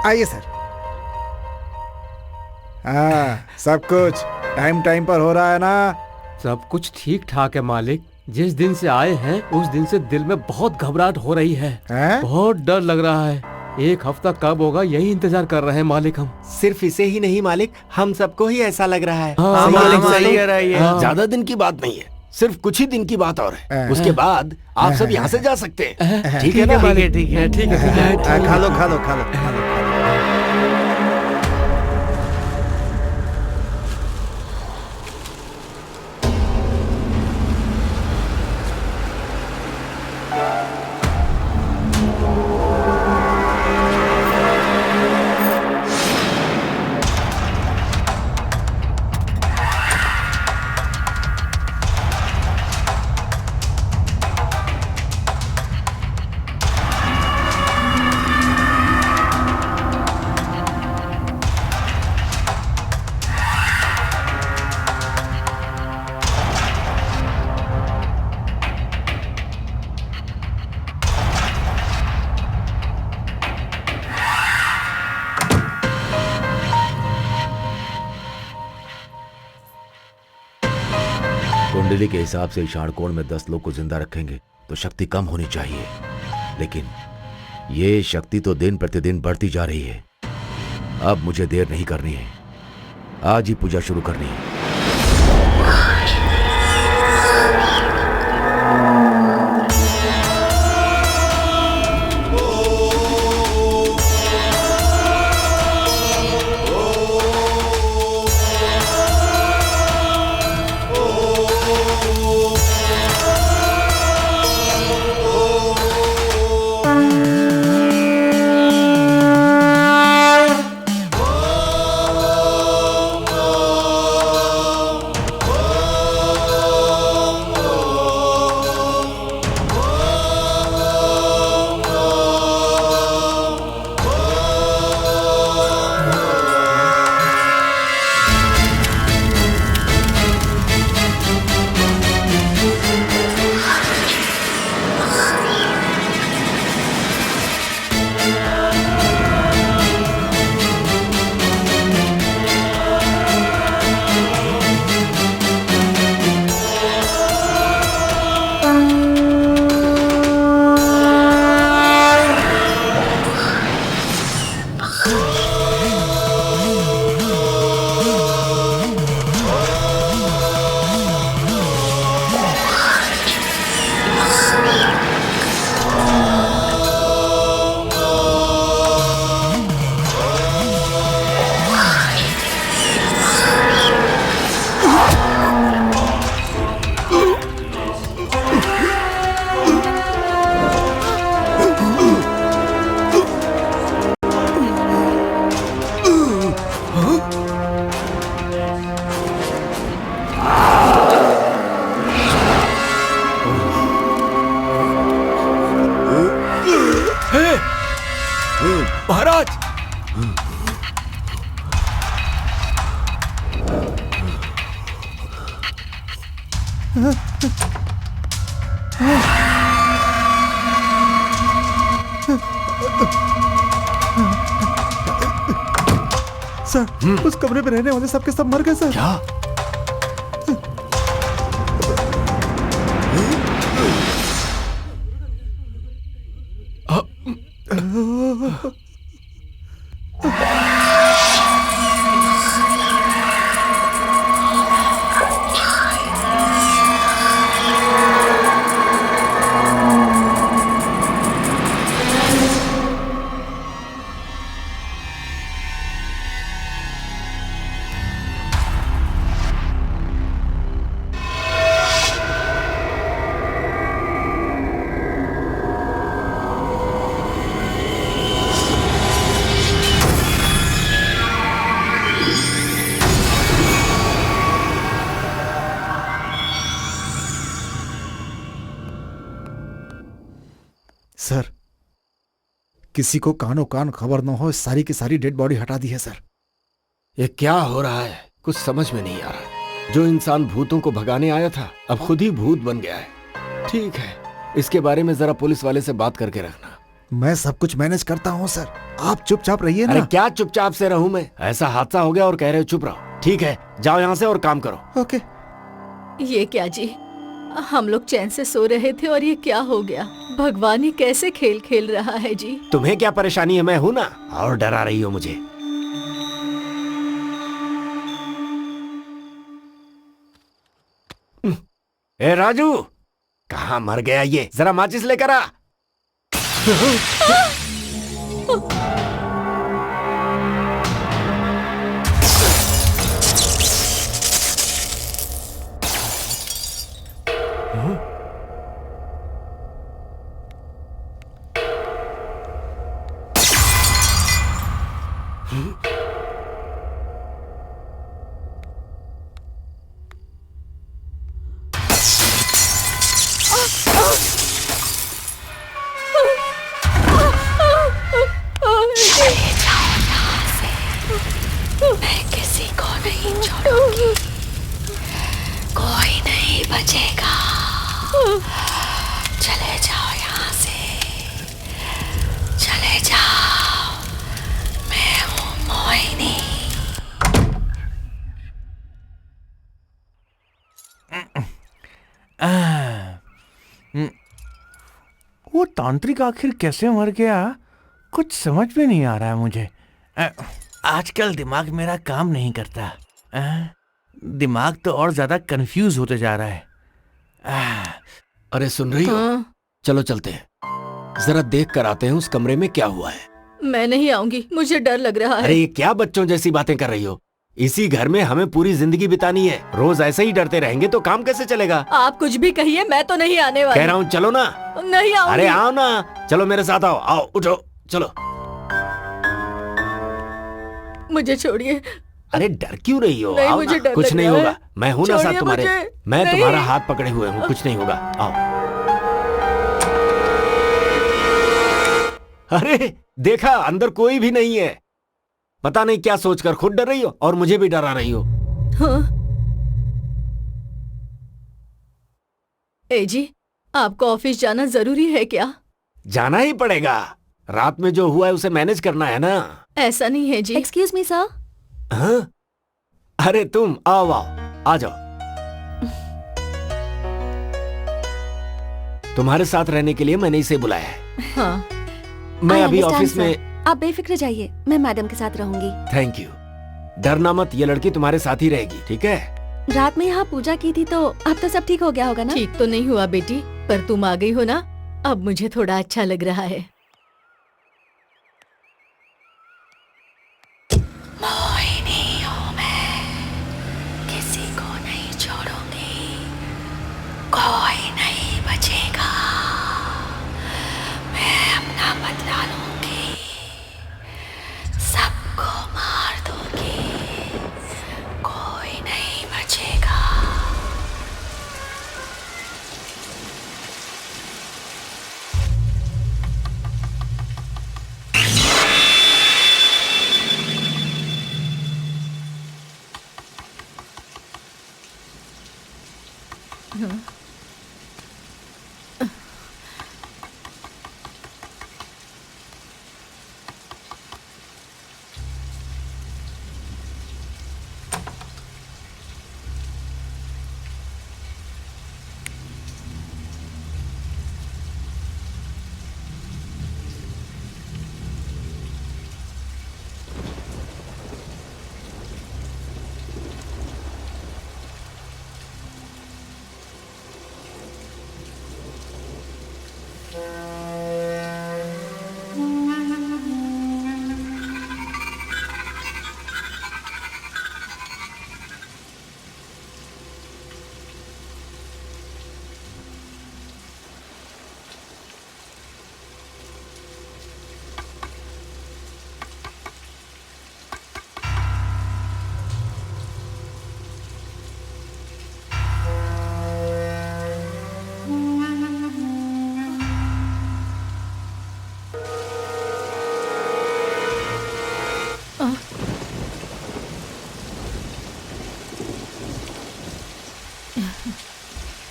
आइए सर। हाँ, सब कुछ टाइम टाइम पर हो रहा है ना? सब कुछ ठीक ठाक है मालिक। जिस दिन से आए हैं उस दिन से दिल में बहुत घबराहट हो रही है। बहुत डर लग रहा है। एक हफ्ता कब होगा यही इंतजार कर रहे हैं मालिक हम। सिर्फ इसे ही नहीं मालिक, हम सबको ही ऐसा लग रहा है। हाँ, सही मालिक, है, सही कह रहा है ये। हाँ। ज्यादा दिन की बात नहीं है, सिर्फ कुछ ही दिन की बात और है। उसके बाद आप सब यहाँ से जा सकते हैं। ठीक है ना? ठीक है ठीक है ठीक है। खा लो खा लो खा लो खा लो। कुंडली के हिसाब से षाणकोण में 10 लोग को जिंदा रखेंगे तो शक्ति कम होनी चाहिए, लेकिन ये शक्ति तो दिन प्रतिदिन बढ़ती जा रही है। अब मुझे देर नहीं करनी है, आज ही पूजा शुरू करनी है। सर, उस कमरे में रहने वाले सबके सब मर गए सर। क्या? सर, किसी को कानो कान खबर न हो, सारी की सारी डेड बॉडी हटा दी है सर। ये क्या हो रहा है? कुछ समझ में नहीं आ रहा। जो इंसान भूतों को भगाने आया था अब खुद ही भूत बन गया है। ठीक है, इसके बारे में जरा पुलिस वाले से बात करके रखना। मैं सब कुछ मैनेज करता हूँ सर, आप चुपचाप रहिए ना। अरे क्या चुपचाप से रहूं मैं? ऐसा हादसा हो गया और कह रहे हो चुप रहो। ठीक है, जाओ यहाँ से और काम करो। ओके। ये क्या जी, हम लोग चैन से सो रहे थे और ये क्या हो गया? भगवान ही कैसे खेल खेल रहा है जी। तुम्हें क्या परेशानी है? मैं हूं ना, और डरा रही हो मुझे। ए राजू, कहाँ मर गया ये? जरा माचिस लेकर आ। मैं किसी को नहीं छोड़ूंगी, कोई नहीं बचेगा। चले जाओ यहाँ से, चले जाओ। मैं हूँ मोहिनी। वो तांत्रिक आखिर कैसे मर गया, कुछ समझ में नहीं आ रहा है मुझे। आजकल दिमाग मेरा काम नहीं करता। दिमाग तो और ज्यादा कंफ्यूज होते जा रहा है। अरे सुन रही हो? चलो चलते हैं, जरा देख कर आते हैं उस कमरे में क्या हुआ है। मैं नहीं आऊंगी, मुझे डर लग रहा है। अरे ये क्या बच्चों जैसी बातें कर रही हो? इसी घर में हमें पूरी जिंदगी बितानी है। रोज ऐसे ही डरते रहेंगे तो काम कैसे चलेगा? आप कुछ भी कहिए, मैं तो नहीं आने वाली। कह रहा हूँ चलो ना। नहीं आऊंगी। अरे आओ ना, चलो मेरे साथ आओ। आओ उठो, चलो। मुझे छोड़िए। अरे डर क्यों रही हो? नहीं, आओ मुझे ना, डर कुछ लग नहीं रहा होगा। है। मैं हूं ना साथ छोड़िए तुम्हारे। मुझे। मैं नहीं। तुम्हारा हाथ पकड़े हुए हूँ, कुछ नहीं होगा। आओ। अरे देखा, अंदर कोई भी नहीं है। पता नहीं क्या सोचकर खुद डर रही हो और मुझे भी डरा रही हो। हाँ? ए जी, आपको ऑफिस जाना जरूरी है क्या? जाना ही पड़ेगा। रात में जो हुआ है उसे मैनेज करना है ना। ऐसा नहीं है जी। Excuse me sir. हाँ? अरे तुम आओ आओ, आ जाओ। तुम्हारे साथ रहने के लिए मैंने इसे बुलाया है। हाँ। मैं I अभी understand, ऑफिस sir. में। आप बेफिक्र जाइए, मैं मैडम के साथ रहूंगी। Thank you. डरना मत, ये लड़की तुम्हारे साथ ही रहेगी, ठीक है? रात में यहाँ पूजा की थी तो अब तो सब ठीक हो गया होगा ना? ठीक तो नहीं हुआ बेटी, पर तुम आ गई हो ना, अब मुझे थोड़ा अच्छा लग रहा है। मोहिनी हूँ मैं, किसी को नहीं छोड़ूंगी, कोई नहीं बचेगा। मैं अपना बदला लूंगी, सबको मार दूंगी, कोई नहीं बचेगा।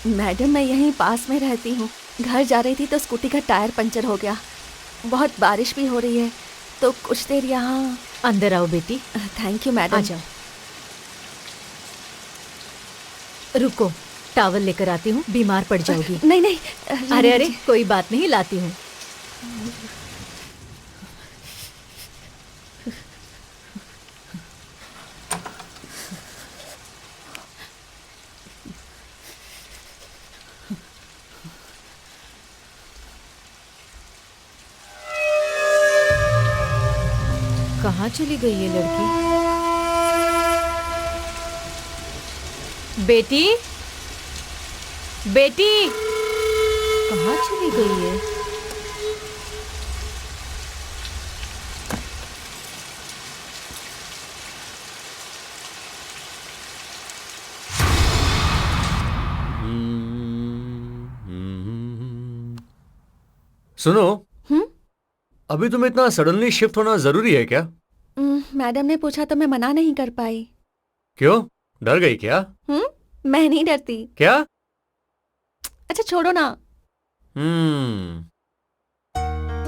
मैडम, मैं यहीं पास में रहती हूँ। घर जा रही थी तो स्कूटी का टायर पंचर हो गया। बहुत बारिश भी हो रही है तो कुछ देर यहाँ। अंदर आओ बेटी। Thank you madam. आ जाओ। रुको, टॉवल लेकर आती हूँ, बीमार पड़ जाओगी। नहीं नहीं, अरे अरे, कोई बात नहीं, लाती हूँ। कहाँ चली गई ये लड़की? बेटी, बेटी, कहाँ चली गई है? सुनो, अभी तुम्हें इतना सडनली शिफ्ट होना जरूरी है क्या? मैडम ने पूछा तो मैं मना नहीं कर पाई। क्यों, डर गई क्या? मैं नहीं डरती। क्या? अच्छा छोड़ो ना।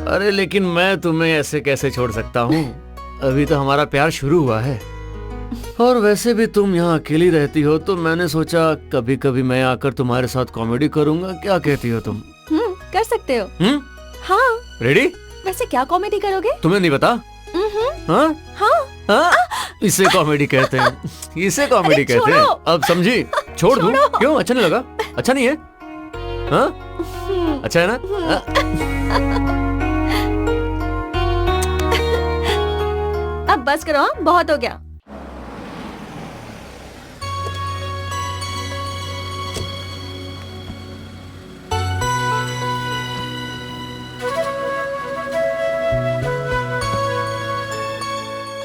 अरे लेकिन मैं तुम्हें ऐसे कैसे छोड़ सकता हूँ? अभी तो हमारा प्यार शुरू हुआ है। और वैसे भी तुम यहाँ अकेली रहती हो तो मैंने सोचा कभी कभी मैं आकर तुम्हारे साथ कॉमेडी करूँगा। क्या कहती हो तुम? कर सकते हो। हाँ। रेडी? वैसे क्या कॉमेडी करोगे? तुम्हें नहीं पता? हाँ? हाँ? हाँ? इसे कॉमेडी कहते हैं, इसे कॉमेडी कहते हैं। अब समझी? छोड़ दूं? क्यों, अच्छा नहीं लगा? अच्छा नहीं है? हाँ? अच्छा है ना? अब बस करो, बहुत हो गया।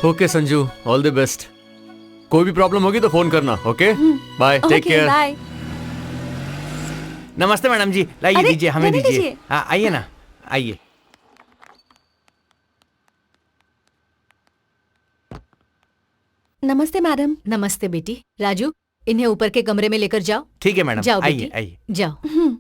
Okay Sanju, all the best. कोई भी प्रॉब्लम होगी तो फोन करना। Okay, bye, take care. Bye. नमस्ते मैडम जी, लाइए अरे, दीजिए, हमें रहने दीजिए। दीजिए। हाँ आइए ना, आइए। नमस्ते मैडम। नमस्ते बेटी। राजू, इन्हें ऊपर के कमरे में लेकर जाओ। ठीक है मैडम, जाओ आइए बेटी, आइए। जाओ।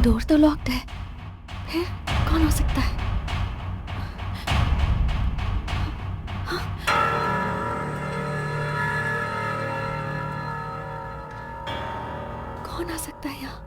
डोर तो लॉक्ड है, फिर कौन हो सकता है? कौन आ सकता है यहाँ?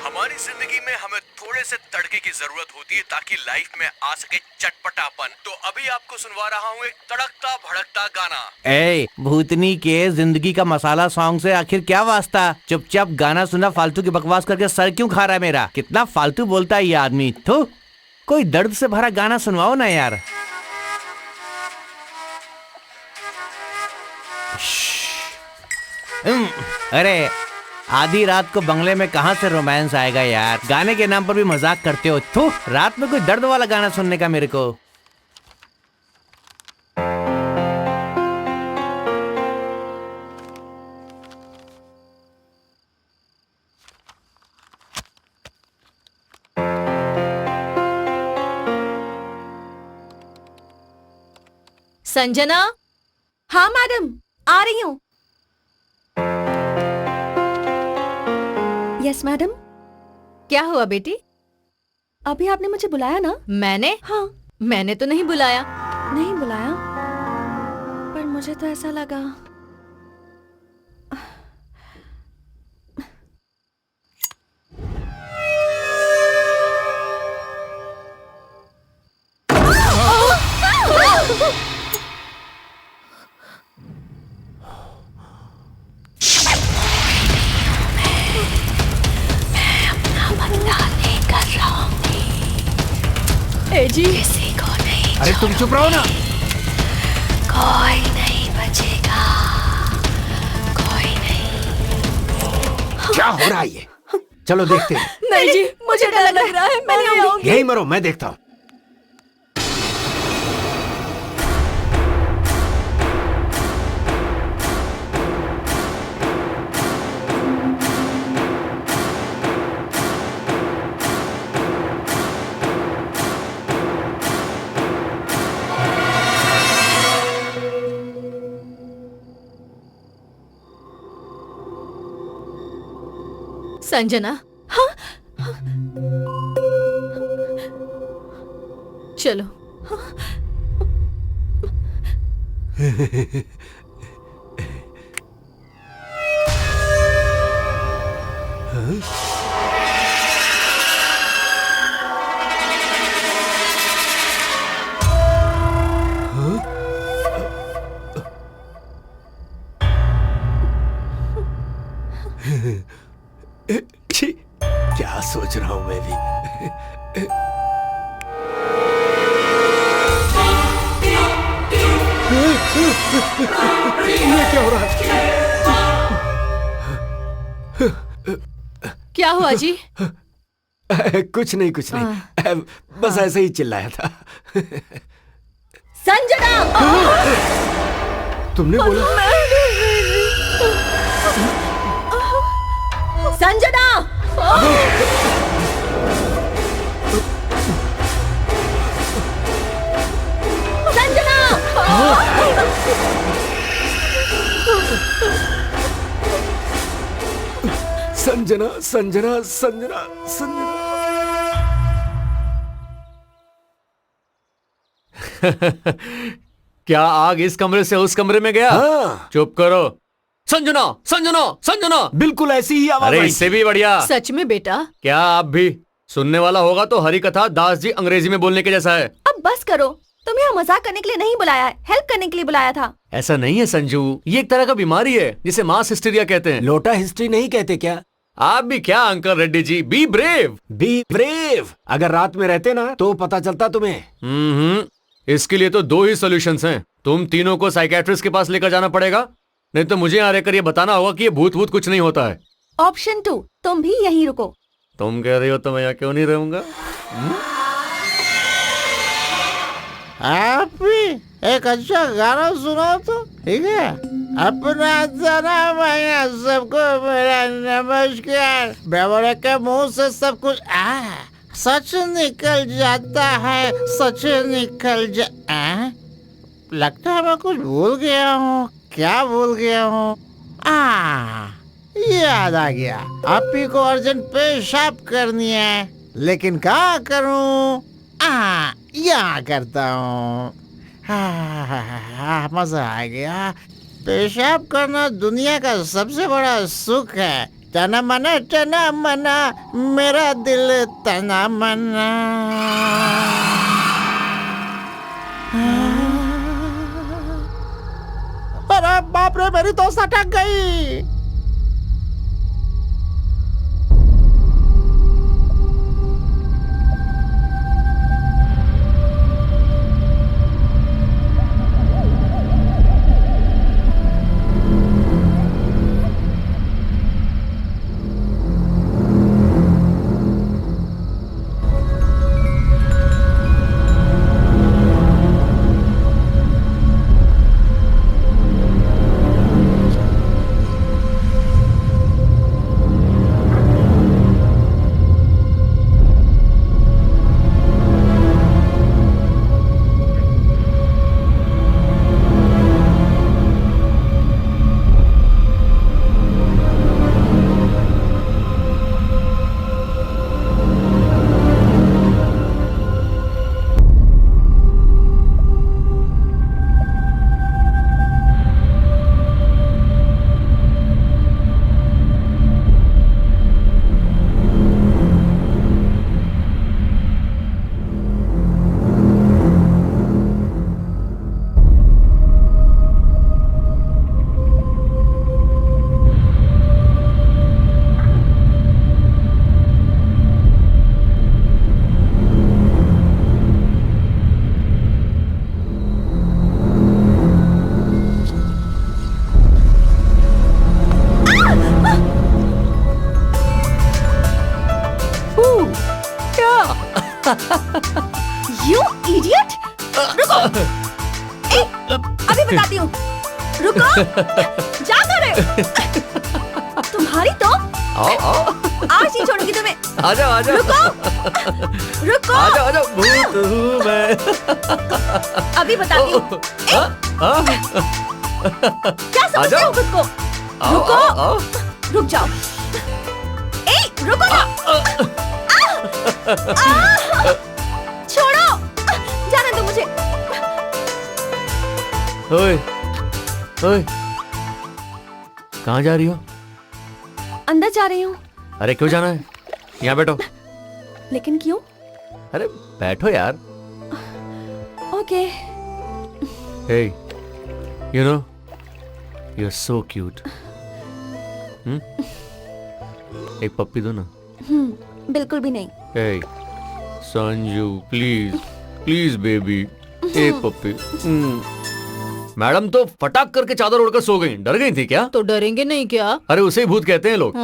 हमारी जिंदगी में हमें थोड़े से तड़के की जरूरत होती है ताकि लाइफ में आ सके चटपटापन। तो अभी आपको सुनवा रहा हूँ एक तड़कता भड़कता गाना। ए भूतनी के जिंदगी का मसाला सॉन्ग से आखिर क्या वास्ता? चुपचाप गाना सुना, फालतू की बकवास करके सर क्यों खा रहा है मेरा? कितना फालतू बोलता है ये आदमी। तो कोई दर्द से भरा गाना सुनवाओ ना यार। अरे आधी रात को बंगले में कहाँ से रोमांस आएगा यार? गाने के नाम पर भी मजाक करते हो। थू, रात में कोई दर्द वाला गाना सुनने का मेरे को। संजना। हाँ मैडम, आ रही हूँ। Yes madam. क्या हुआ बेटी? अभी आपने मुझे बुलाया ना? मैंने? हाँ। मैंने तो नहीं बुलाया। नहीं बुलाया, पर मुझे तो ऐसा लगा। जी किसी को नहीं। अरे तुम चुप रहो ना। कोई नहीं बचेगा, कोई नहीं। क्या हो रहा है ये? चलो देखते हैं। नहीं जी, मुझे डर लग रहा है, मैं नहीं आऊंगी। यही मरो, मैं देखता हूँ। संजना। हाँ? चलो। छी, क्या सोच रहा हूं मैं भी। ये क्या हो रहा है? क्या हुआ जी? कुछ नहीं, कुछ नहीं, बस ऐसे ही चिल्लाया था। संजना! तुमने बोला? संजना! संजना! संजना, संजना, संजना, संजना। क्या आग इस कमरे से उस कमरे में गया? हाँ। चुप करो। संजना, संजना, संजना। बिल्कुल ऐसी ही आवाज अरे आई इससे थी। भी बढ़िया। सच में बेटा? क्या आप भी? सुनने वाला होगा तो हरी कथा दास जी अंग्रेजी में बोलने के जैसा है। अब बस करो, तुम्हें यहाँ मजाक करने के लिए नहीं बुलाया है, हेल्प करने के लिए बुलाया था। ऐसा नहीं है संजू, ये एक तरह का बीमारी है जिसे मास हिस्टीरिया कहते हैं। लोटा हिस्ट्री नहीं कहते क्या? आप भी क्या uncle Reddy ji, be brave. Be brave. अगर रात में रहते ना तो पता चलता तुम्हें। इसके लिए तो दो ही सॉल्यूशंस हैं। तुम तीनों को साइकियाट्रिस्ट के पास लेकर जाना पड़ेगा, नहीं तो मुझे यहाँ रहकर ये बताना होगा कि ये भूत भूत कुछ नहीं होता है। ऑप्शन 2, तुम भी यहीं रुको। तुम कह रही हो तो मैं यहाँ क्यों नहीं रहूंगा? आप भी एक अच्छा गाना सुनाओ तो, ठीक है? अपना जन्म है सबको मेरा नमस्कार। बेवड़े के मुंह से सब कुछ सच निकल जाता है, सच निकल लगता है मैं कुछ भूल गया हूँ। क्या भूल गया हूँ? याद आ गया, आपी को अर्जेंट पेशाब करनी है, लेकिन क्या करूँ? यहाँ करता हूँ। मजा आ गया। पेशाब करना दुनिया का सबसे बड़ा सुख है। तना मना मेरा दिल तना मना। अरे बाप रे, मेरी दोस्त अटक गई। You idiot! रुको! अभी बताती हूँ। रुको! क्या कर रहे हो? तुम्हारी तो आज ही छोड़ूंगी तुम्हें। आजा। रुको! आजा भूत हूँ मैं। अभी बताती हूँ। क्या समझते हो खुद को? रुको! रुक जाओ। रुको ना! छोड़ो! जाने दो मुझे। ओए, कहाँ जा रही हो? अंदर जा रही हूँ। अरे क्यों जाना है? यहाँ बैठो। लेकिन क्यों? अरे बैठो यार। Okay. Hey, you know, you're so cute. एक पप्पी दो ना। बिल्कुल भी नहीं। Hey, संजू, please baby, एक पप्पी। मैडम तो फटाक करके चादर ओढ़कर सो गई। डर गई थी क्या? तो डरेंगे नहीं क्या? अरे उसे ही भूत कहते हैं लोग।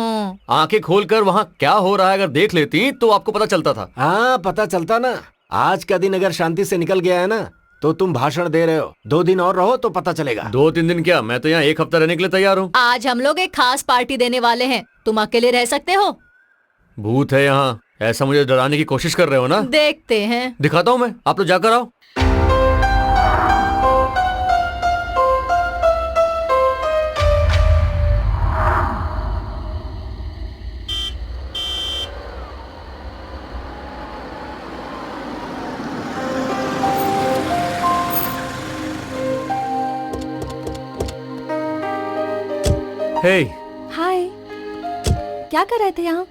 आंखें खोलकर वहाँ क्या हो रहा है अगर देख लेती तो आपको पता चलता था। हाँ, पता चलता ना। आज का दिन अगर शांति से निकल गया है ना, तो तुम भाषण दे रहे हो। 2 दिन और रहो तो पता चलेगा। 2-3 दिन क्या, मैं तो यहाँ 1 हफ्ता रहने के लिए तैयार हूँ। आज हम लोग एक खास पार्टी देने वाले हैं, तुम अकेले रह सकते हो? भूत है यहाँ, ऐसा मुझे डराने की कोशिश कर रहे हो ना? देखते हैं। दिखाता हूँ मैं, आप तो जाकर आओ। हे हाय। क्या कर रहे थे यहाँ?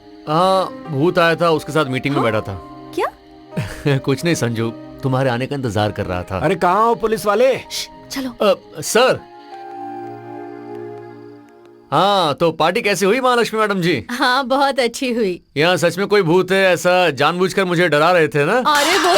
भूत आया था, उसके साथ मीटिंग में बैठा था। क्या? कुछ नहीं संजू, तुम्हारे आने का इंतजार कर रहा था। अरे कहाँ हो पुलिस वाले? चलो। सर। हाँ, तो पार्टी कैसी हुई महालक्ष्मी मैडम जी? हाँ, बहुत अच्छी हुई। यहाँ सच में कोई भूत है? ऐसा जानबूझकर मुझे डरा रहे थे ना? अरे वो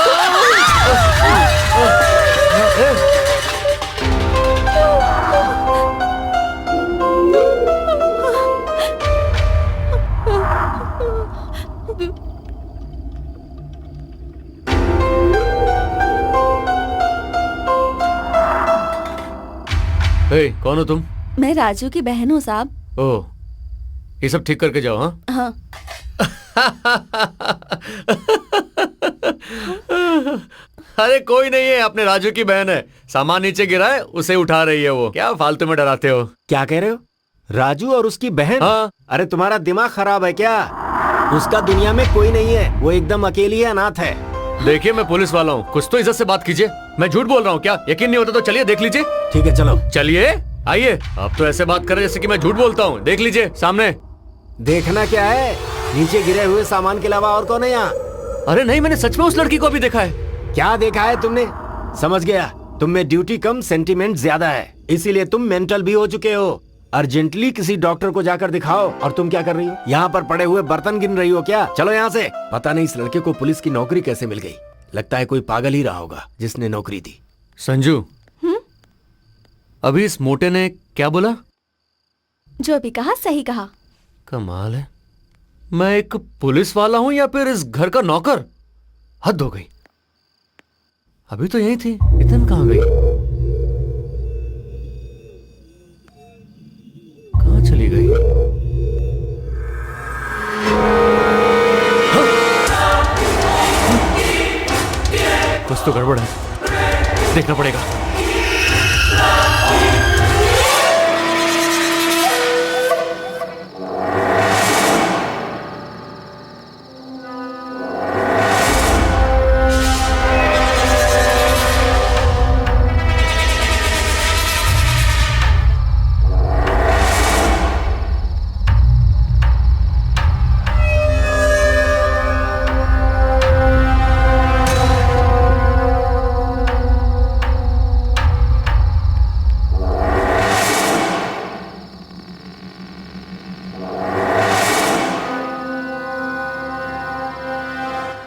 कौन हो तुम? मैं राजू की बहन हूँ साहब। ओह, ये सब ठीक करके जाओ। हाँ हाँ। अरे कोई नहीं है, अपने राजू की बहन है। सामान नीचे गिरा है, उसे उठा रही है वो। क्या फालतू में डराते हो? क्या कह रहे हो? राजू और उसकी बहन? हाँ। अरे तुम्हारा दिमाग खराब है क्या? उसका दुनिया में कोई नहीं है, वो एकदम अकेली है, अनाथ है। देखिए मैं पुलिस वाला हूँ, कुछ तो इज्जत से बात कीजिए। मैं झूठ बोल रहा हूँ क्या? यकीन नहीं होता तो चलिए देख लीजिए। ठीक है चलो। चलिए आइए। आप तो ऐसे बात कर रहे जैसे कि मैं झूठ बोलता हूँ। देख लीजिए सामने। देखना क्या है? नीचे गिरे हुए सामान के अलावा और कौन है यहाँ? अरे नहीं, मैंने सच में उस लड़की को अभी देखा है। क्या देखा है तुमने? समझ गया, तुम में ड्यूटी कम सेंटीमेंट ज्यादा है, इसीलिए तुम मेंटल भी हो चुके हो। अर्जेंटली किसी डॉक्टर को जाकर दिखाओ। और तुम क्या कर रही हो? यहाँ पर पड़े हुए बर्तन गिन रही हो क्या? चलो यहाँ से। पता नहीं इस लड़के को पुलिस की नौकरी कैसे मिल गई। लगता है कोई पागल ही रहा होगा जिसने नौकरी दी। संजू, अभी इस मोटे ने क्या बोला? जो भी कहा सही कहा। कमाल है, मैं एक पुलिस वाला हूं या फिर इस घर का नौकर? हद हो गई। अभी तो यही थी, इतन कहां गई? कहां चली गई? हाँ? कुछ तो गड़बड़ है, देखना पड़ेगा।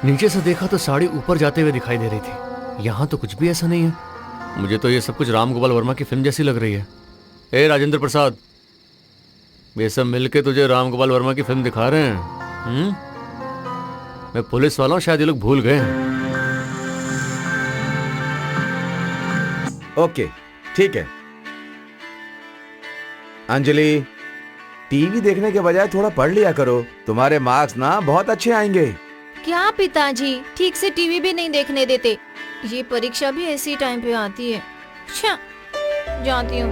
नीचे से देखा तो साड़ी ऊपर जाते हुए दिखाई दे रही थी। यहाँ तो कुछ भी ऐसा नहीं है। मुझे तो ये सब कुछ राम गोपाल वर्मा की फिल्म जैसी लग रही है। ए राजेंद्र प्रसाद, ये सब मिलके तुझे राम गोपाल वर्मा की फिल्म दिखा रहे हैं? मैं पुलिस वाला हूँ, शायद ये लोग भूल गए हैं। ओके ठीक है। अंजलि, टीवी देखने के बजाय थोड़ा पढ़ लिया करो, तुम्हारे मार्क्स ना बहुत अच्छे आएंगे। क्या पिताजी, ठीक से टीवी भी नहीं देखने देते। ये परीक्षा भी ऐसी टाइम पे आती है। अच्छा, जाती हूँ।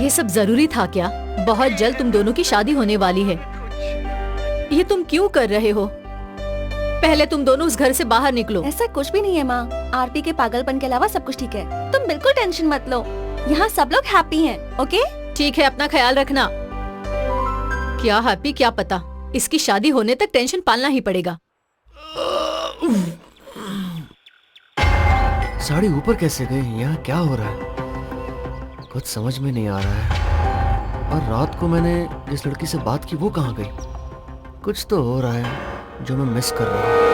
ये सब जरूरी था क्या? बहुत जल्द तुम दोनों की शादी होने वाली है। ये तुम क्यों कर रहे हो? पहले तुम दोनों उस घर से बाहर निकलो। ऐसा कुछ भी नहीं है माँ, आरती के पागलपन के अलावा सब कुछ ठीक है। तुम बिल्कुल टेंशन मत लो, यहाँ सब लोग हैप्पी हैं, ओके? ठीक है, अपना ख्याल रखना। क्या हैप्पी क्या पता, इसकी शादी होने तक टेंशन पालना ही पड़ेगा। साड़ी ऊपर कैसे गई? यहाँ क्या हो रहा है? कुछ समझ में नहीं आ रहा है। और रात को मैंने जिस लड़की से बात की वो कहाँ गई? कुछ तो हो रहा है जो मैं मिस कर रहा हूँ।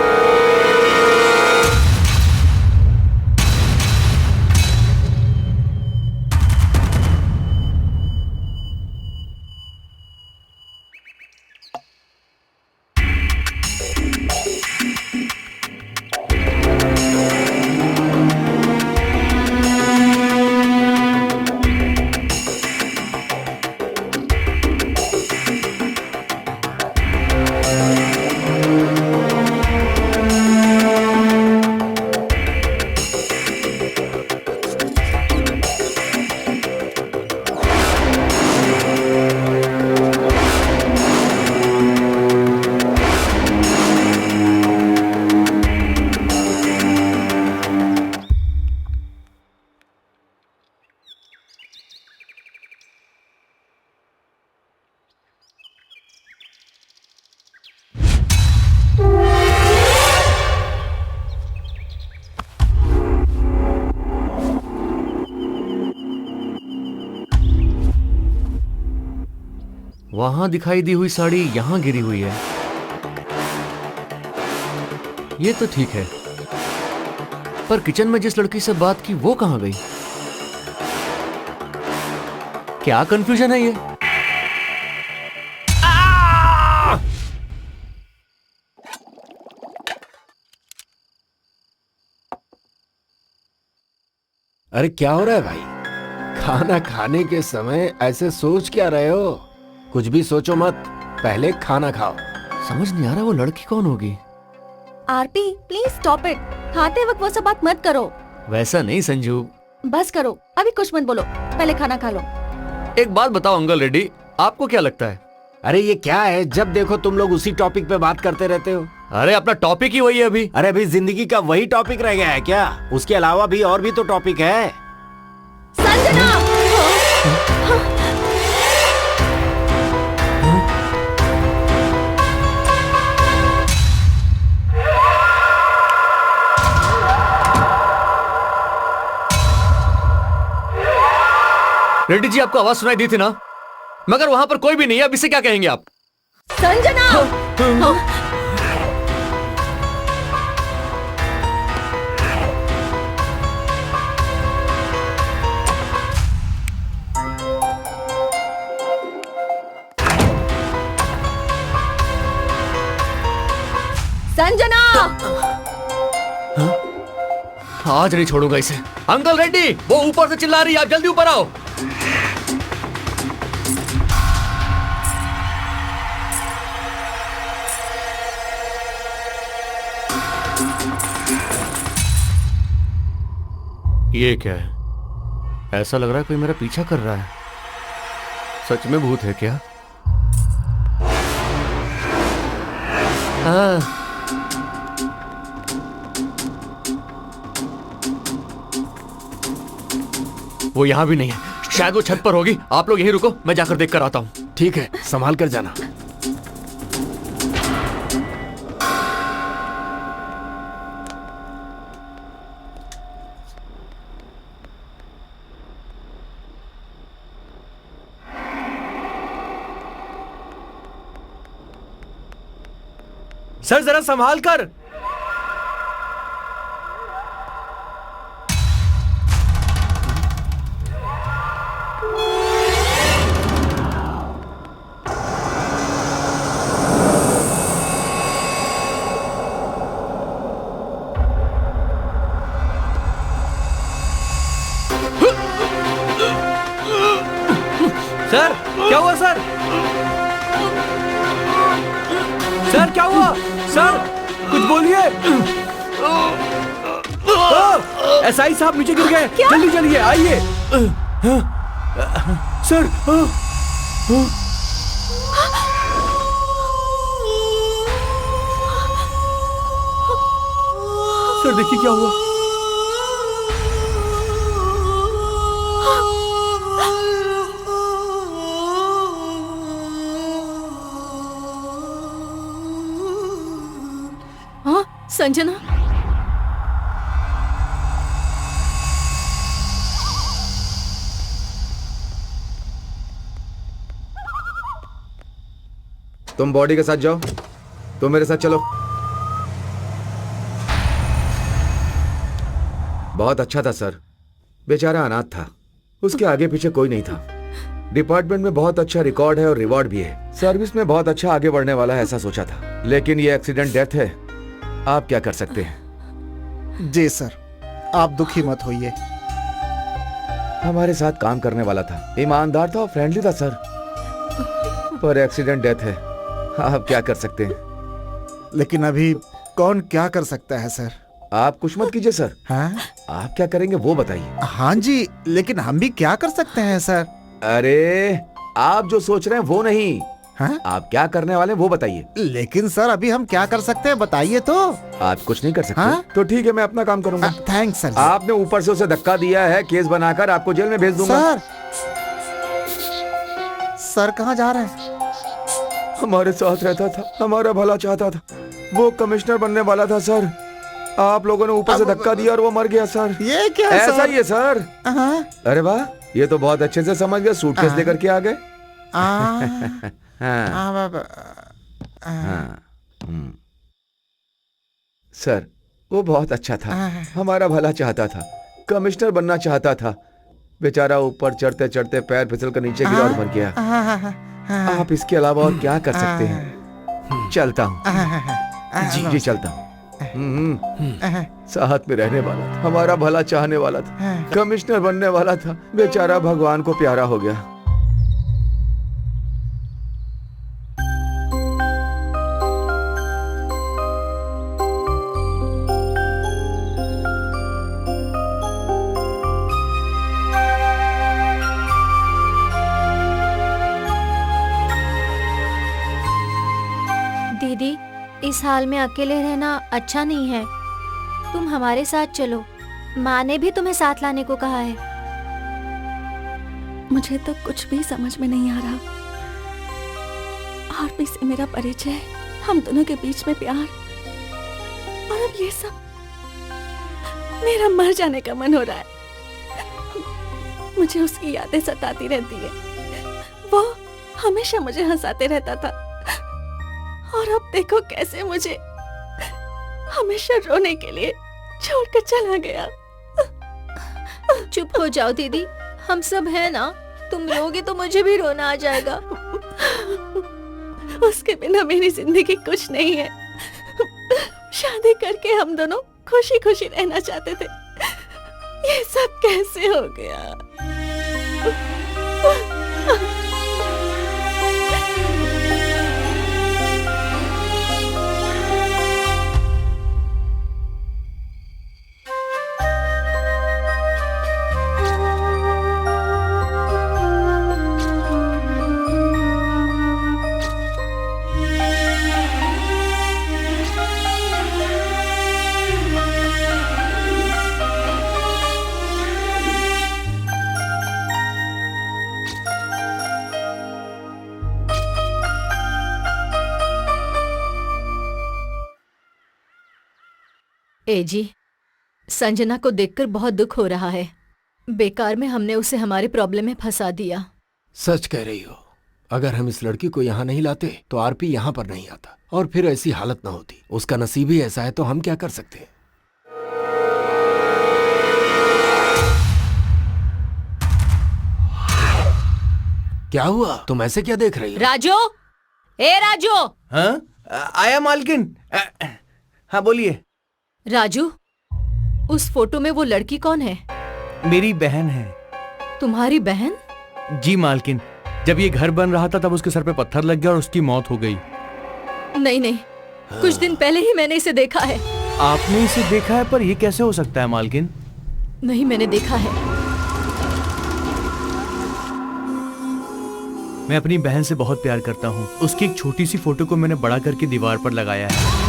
वहां दिखाई दी हुई साड़ी यहां गिरी हुई है। ये तो ठीक है, पर किचन में जिस लड़की से बात की वो कहां गई? क्या कंफ्यूजन है ये? अरे क्या हो रहा है भाई? खाना खाने के समय ऐसे सोच क्या रहे हो? कुछ भी सोचो मत, पहले खाना खाओ। समझ नहीं आ रहा वो लड़की कौन होगी। RP please stop it. खाते वक्त वो सब बात मत करो। वैसा नहीं संजू। बस करो, अभी कुछ मत बोलो, पहले खाना खा लो। एक बात बताओ अंकल रेड्डी, आपको क्या लगता है? अरे ये क्या है, जब देखो तुम लोग उसी टॉपिक पे बात करते रहते हो। अरे अपना टॉपिक ही वही है अभी। अरे अभी जिंदगी का वही टॉपिक रह गया है क्या? उसके अलावा भी और भी तो टॉपिक है। संजना! रेड्डी जी, आपको आवाज सुनाई दी थी ना, मगर वहां पर कोई भी नहीं है। अब इसे क्या कहेंगे आप? संजना! संजना! आज नहीं छोड़ूंगा इसे। अंकल रेड्डी, वो ऊपर से चिल्ला रही है, आप जल्दी ऊपर आओ। ये क्या है? ऐसा लग रहा है कोई मेरा पीछा कर रहा है। सच में भूत है क्या? हाँ। वो यहां भी नहीं है, शायद वो छत पर होगी। आप लोग यहीं रुको, मैं जाकर देख कर आता हूं। ठीक है, संभाल कर जाना। सर जरा संभाल कर। सर क्या हुआ सर? सर क्या हुआ? सर कुछ बोलिए। एसआई साहब नीचे गिर गए, जल्दी चलिए, आइए। सर सर देखिए क्या हुआ। संजना, तुम बॉडी के साथ जाओ, तुम मेरे साथ चलो। बहुत अच्छा था सर, बेचारा अनाथ था, उसके आगे पीछे कोई नहीं था। डिपार्टमेंट में बहुत अच्छा रिकॉर्ड है और रिवॉर्ड भी है। सर्विस में बहुत अच्छा आगे बढ़ने वाला है ऐसा सोचा था, लेकिन ये एक्सीडेंट डेथ है। आप क्या कर सकते हैं? जी सर, आप दुखी मत होइए। हमारे साथ काम करने वाला था, ईमानदार था और फ्रेंडली था सर, पर एक्सीडेंट डेथ है। आप क्या कर सकते हैं? लेकिन अभी कौन क्या कर सकता है सर? आप कुछ मत कीजिए सर। हाँ? आप क्या करेंगे वो बताइए। हाँ जी, लेकिन हम भी क्या कर सकते हैं सर? अरे आप जो सोच रहे हैं वो नहीं। हाँ? आप क्या करने वाले हैं वो बताइए। लेकिन सर अभी हम क्या कर सकते हैं बताइए तो। आप कुछ नहीं कर सकते? हाँ? तो ठीक है, मैं अपना काम करूंगा। Thanks sir. आपने ऊपर से उसे धक्का दिया है, केस बनाकर आपको जेल में भेज दूंगा। सर कहाँ जा रहे हैं? हमारे साथ रहता था, हमारा भला चाहता था, वो कमिश्नर बनने वाला था सर। आप लोगों ने ऊपर से धक्का दिया और वो मर गया सर। ये क्या ऐसा ही है सर। हाँ? अरे वाह, ये तो बहुत अच्छे से समझ गए, सूटकेस लेकर के आ गए। सर वो बहुत अच्छा था, हमारा भला चाहता था, कमिश्नर बनना चाहता था। बेचारा ऊपर चढ़ते चढ़ते पैर फिसल कर नीचे गिरा और मर गया। आप इसके अलावा और क्या कर सकते हैं? चलता हूँ। जी चलता हूँ। साथ में रहने वाला था, हमारा भला चाहने वाला था, कमिश्नर बनने वाला था, बेचारा भगवान को प्यारा हो गया। इस हाल में अकेले रहना अच्छा नहीं है। तुम हमारे साथ चलो। माँ ने भी तुम्हें साथ लाने को कहा है। मुझे तो कुछ भी समझ में नहीं आ रहा। आरपी से मेरा परिचय, हम दोनों के बीच में प्यार, और अब ये सब। मेरा मर जाने का मन हो रहा है। मुझे उसकी यादें सताती रहती है। वो हमेशा मुझे हंसाते रहता था, और अब देखो कैसे मुझे हमेशा रोने के लिए छोड़कर चला गया। चुप हो जाओ दीदी, हम सब हैं ना। तुम रोगे तो मुझे भी रोना आ जाएगा। उसके बिना मेरी जिंदगी कुछ नहीं है। शादी करके हम दोनों खुशी खुशी रहना चाहते थे। ये सब कैसे हो गया? एजी, संजना को देखकर बहुत दुख हो रहा है। बेकार में हमने उसे हमारे प्रॉब्लम में फंसा दिया। सच कह रही हो। अगर हम इस लड़की को यहाँ नहीं लाते तो आरपी यहाँ पर नहीं आता, और फिर ऐसी हालत न होती। उसका नसीब ही ऐसा है, तो हम क्या कर सकते हैं। क्या हुआ? तुम ऐसे क्या देख रही हो? राजू, ए राजू। हाँ, आया मालकिन। हाँ बोलिए। राजू, उस फोटो में वो लड़की कौन है? मेरी बहन है। तुम्हारी बहन? जी मालकिन, जब ये घर बन रहा था तब उसके सर पे पत्थर लग गया और उसकी मौत हो गई। नहीं नहीं, कुछ दिन पहले ही मैंने इसे देखा है। आपने इसे देखा है? पर ये कैसे हो सकता है मालकिन? नहीं, मैंने देखा है। मैं अपनी बहन से बहुत प्यार करता हूँ। उसकी एक छोटी सी फोटो को मैंने बड़ा करके दीवार पर लगाया है।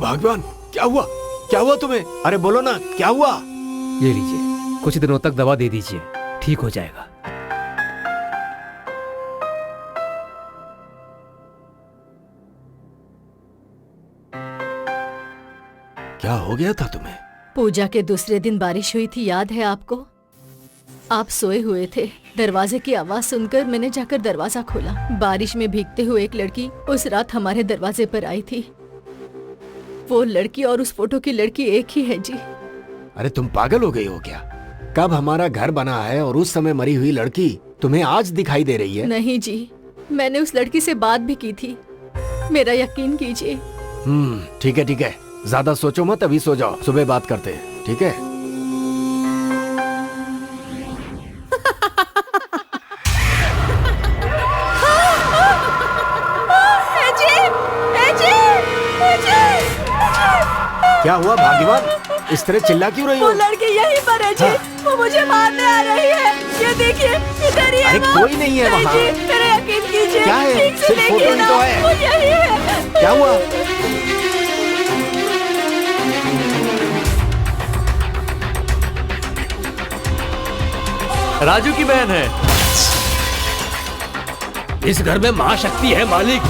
भगवान, क्या हुआ? क्या हुआ तुम्हें? अरे बोलो ना, क्या हुआ? ये लीजिए, कुछ दिनों तक दवा दे दीजिए, ठीक हो जाएगा। क्या हो गया था तुम्हें? पूजा के दूसरे दिन बारिश हुई थी, याद है आपको? आप सोए हुए थे। दरवाजे की आवाज सुनकर मैंने जाकर दरवाजा खोला। बारिश में भीगते हुए एक लड़की उस रात हमारे दरवाजे पर आई थी। वो लड़की और उस फोटो की लड़की एक ही है जी। अरे तुम पागल हो गई हो क्या? कब हमारा घर बना है और उस समय मरी हुई लड़की तुम्हें आज दिखाई दे रही है? नहीं जी, मैंने उस लड़की से बात भी की थी। मेरा यकीन कीजिए। ठीक है ठीक है, ज्यादा सोचो मत, अभी सो जाओ, सुबह बात करते हैं, ठीक है? क्या हुआ भाग्यवान? इस तरह चिल्ला क्यों रही हो? वो लड़की यहीं पर है जी। हाँ। वो मुझे मारने आ रही है। ये देखिए, इधर ही है। अरे वो। कोई नहीं है वहाँ। जी, मेरा यकीन कीजिए। क्या है? ठीक से सिर्फ फोटो देखिए ही ना, तो है। वो यही है। क्या हुआ? राजू की बहन है। इस घर में महाशक्ति है मालिक।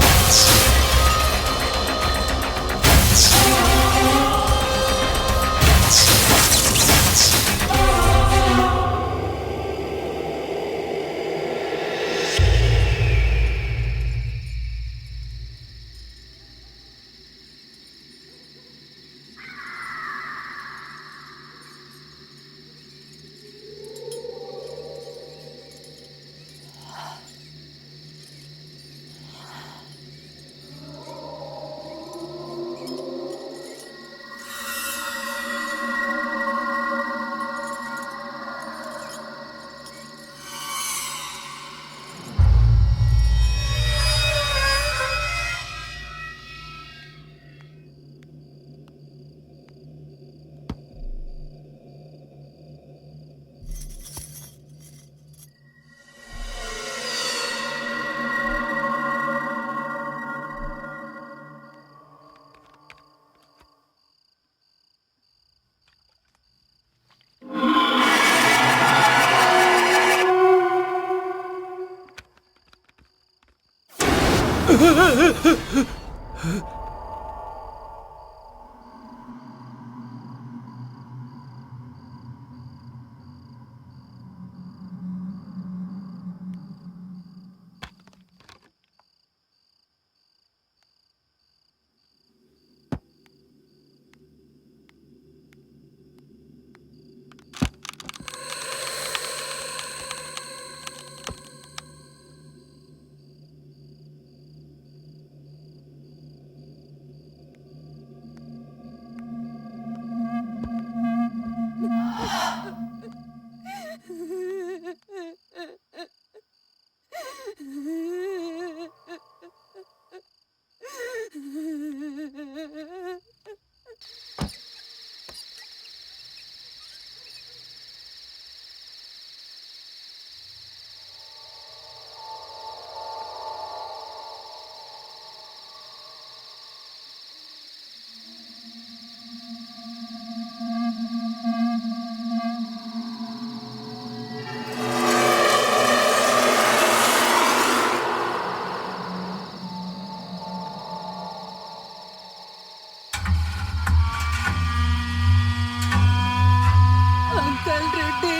अंकल रेड्डी,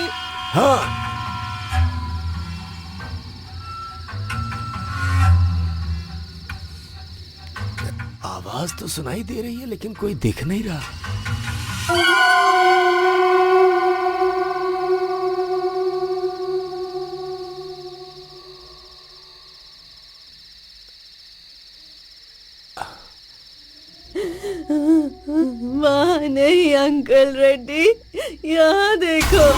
हाँ, आवाज तो सुनाई दे रही है लेकिन कोई दिख नहीं रहा। वहाँ नहीं अंकल रेड्डी, यहाँ देखो।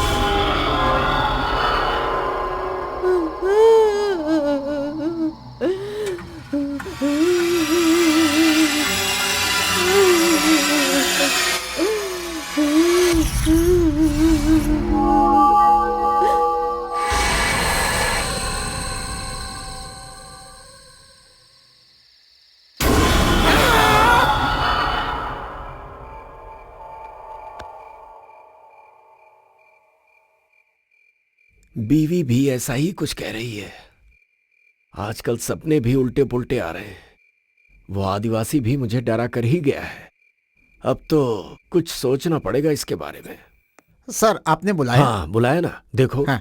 बीवी भी ऐसा ही कुछ कह रही है। आजकल सपने भी उल्टे पुल्टे आ रहे हैं। वो आदिवासी भी मुझे डरा कर ही गया है। अब तो कुछ सोचना पड़ेगा इसके बारे में। सर आपने बुलाया? हाँ बुलाया ना। देखो हाँ।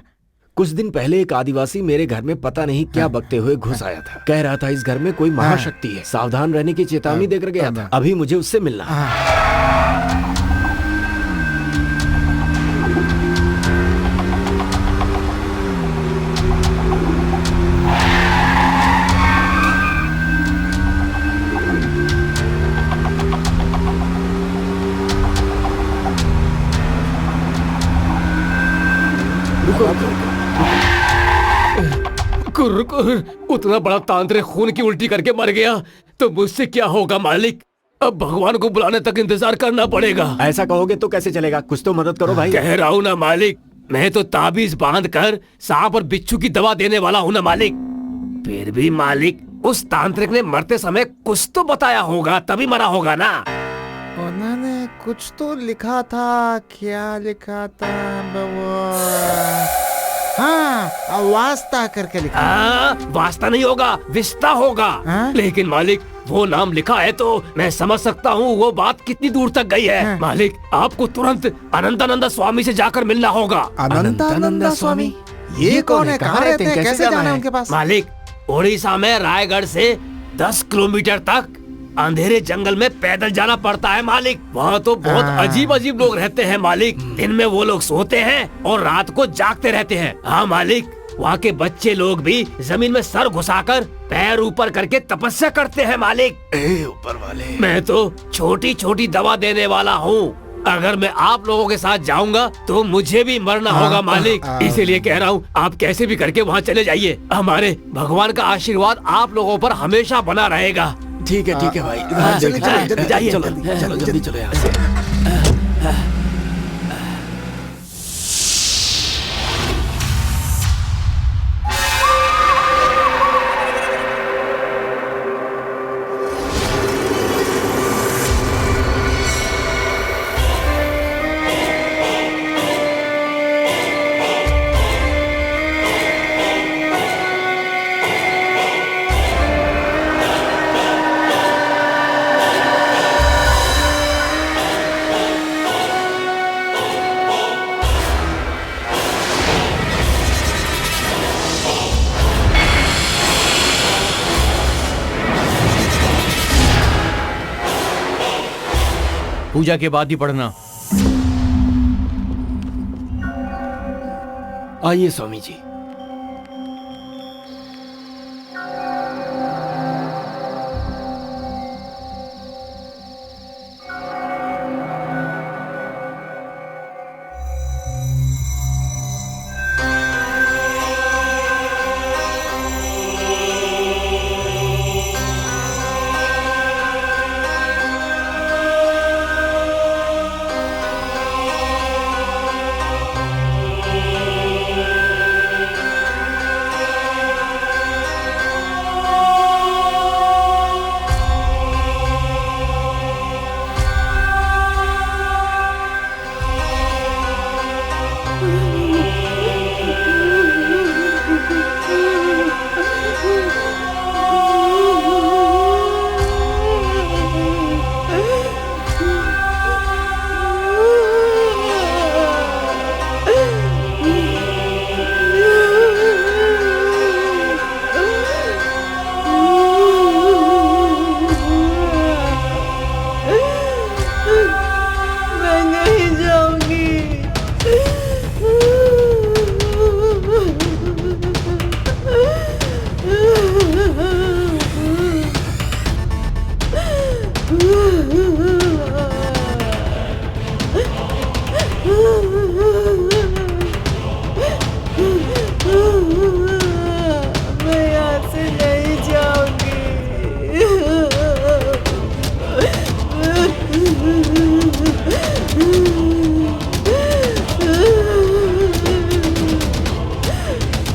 कुछ दिन पहले एक आदिवासी मेरे घर में पता नहीं क्या बकते हुए घुस आया था। कह रहा था इस घर में कोई महाशक्ति है, सावधान रहने की चेतावनी देकर गया था। अभी मुझे उससे मिलना है। रुको, उतना बड़ा तांत्रिक खून की उल्टी करके मर गया तो मुझसे क्या होगा मालिक? अब भगवान को बुलाने तक इंतजार करना पड़ेगा। ऐसा कहोगे तो कैसे चलेगा? कुछ तो मदद करो भाई। कह रहा हूँ ना मालिक, मैं तो ताबीज बांध कर सांप और बिच्छू की दवा देने वाला हूँ ना मालिक। फिर भी मालिक, उस तांत्रिक ने मरते समय कुछ तो बताया होगा, तभी मरा होगा ना। उन्होंने कुछ तो लिखा था। क्या लिखा था? हाँ, वास्ता करके लिखा। वास्ता नहीं होगा, विस्ता होगा। लेकिन मालिक, वो नाम लिखा है तो मैं समझ सकता हूँ वो बात कितनी दूर तक गई है। मालिक, आपको तुरंत अनंतानंद स्वामी से जाकर मिलना होगा। अनंतानंद स्वामी? ये कौन है? कहाँ रहते हैं? कैसे जाना है उनके पास? मालिक, उड़ीसा में रायगढ़ से 10 किलोमीटर तक अंधेरे जंगल में पैदल जाना पड़ता है मालिक। वहाँ तो बहुत अजीब अजीब लोग रहते हैं मालिक। दिन में वो लोग सोते हैं और रात को जागते रहते हैं। हाँ मालिक, वहाँ के बच्चे लोग भी जमीन में सर घुसाकर पैर ऊपर करके तपस्या करते हैं मालिक। ऊपर वाले, मैं तो छोटी छोटी दवा देने वाला हूँ। अगर मैं आप लोगों के साथ जाऊंगा तो मुझे भी मरना होगा मालिक। इसीलिए कह रहा हूँ, आप कैसे भी करके वहाँ चले जाइए। हमारे भगवान का आशीर्वाद आप लोगों पर हमेशा बना रहेगा। ठीक है भाई। जाइए, चलो जल्दी चलो यहाँ से। पूजा के बाद ही पढ़ना। आइए स्वामी जी।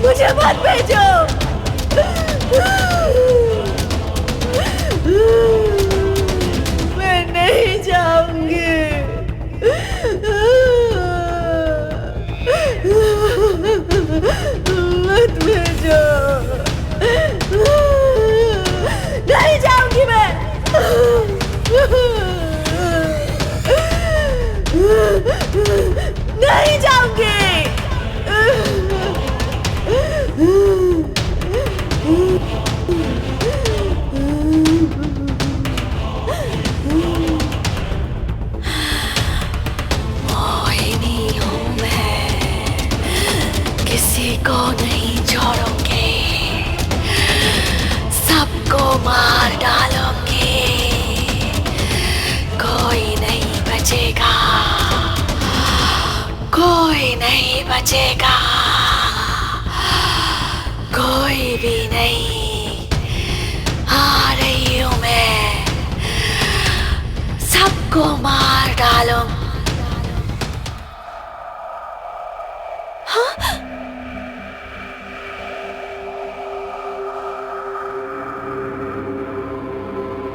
मुझे मत भेजो। मैं नहीं जाऊंगी। मत भेजो। नहीं जाऊंगी मैं। नहीं जाऊंगी। मोहिनी हूँ मैं, किसी को नहीं छोड़ूंगी, सबको मार डालूंगी, कोई नहीं बचेगा, कोई नहीं बचेगा, कोई भी नहीं। आ रही हूँ मैं, सबको मार डालूं।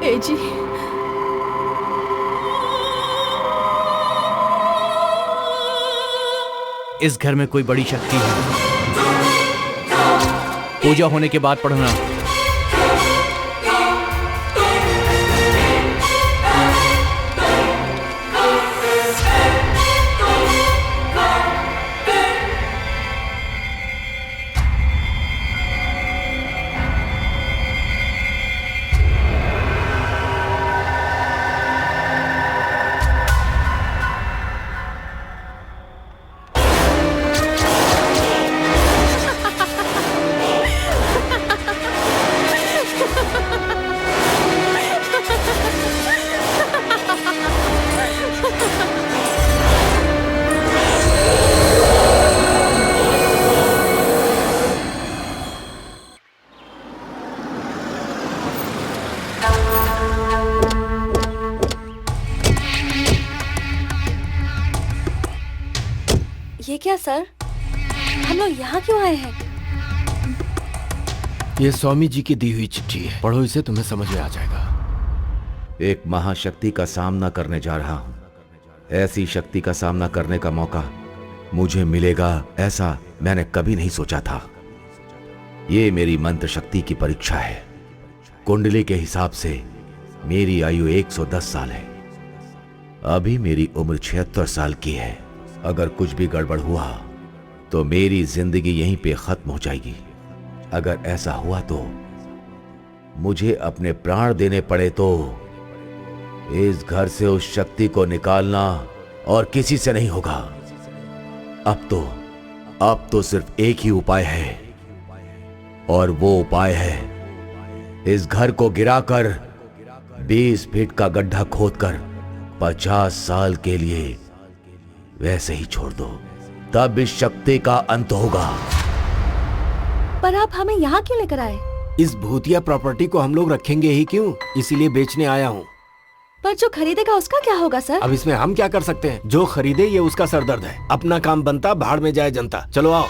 ए जी, इस घर में कोई बड़ी शक्ति है। पूजा होने के बाद पढ़ना। ये क्या सर, हम लोग यहाँ क्यों आए हैं? ये स्वामी जी की दी हुई चिट्ठी है, पढ़ो इसे, तुम्हें समझ में आ जाएगा। एक महाशक्ति का सामना करने जा रहा हूं। ऐसी शक्ति का सामना करने का मौका मुझे मिलेगा, ऐसा मैंने कभी नहीं सोचा था। ये मेरी मंत्र शक्ति की परीक्षा है। कुंडली के हिसाब से मेरी आयु 110 साल है। अभी मेरी उम्र 76 साल की है। अगर कुछ भी गड़बड़ हुआ तो मेरी जिंदगी यहीं पे खत्म हो जाएगी। अगर ऐसा हुआ तो मुझे अपने प्राण देने पड़े तो इस घर से उस शक्ति को निकालना और किसी से नहीं होगा। अब तो सिर्फ एक ही उपाय है, और वो उपाय है इस घर को गिराकर 20 फीट का गड्ढा खोदकर 50 साल के लिए वैसे ही छोड़ दो, तब इस शक्ति का अंत होगा। पर आप हमें यहाँ क्यों लेकर आए? इस भूतिया प्रॉपर्टी को हम लोग रखेंगे ही क्यों, इसीलिए बेचने आया हूँ। पर जो खरीदेगा उसका क्या होगा सर? अब इसमें हम क्या कर सकते हैं? जो खरीदे ये उसका सरदर्द है। अपना काम बनता, भाड़ में जाए जनता। चलो आओ।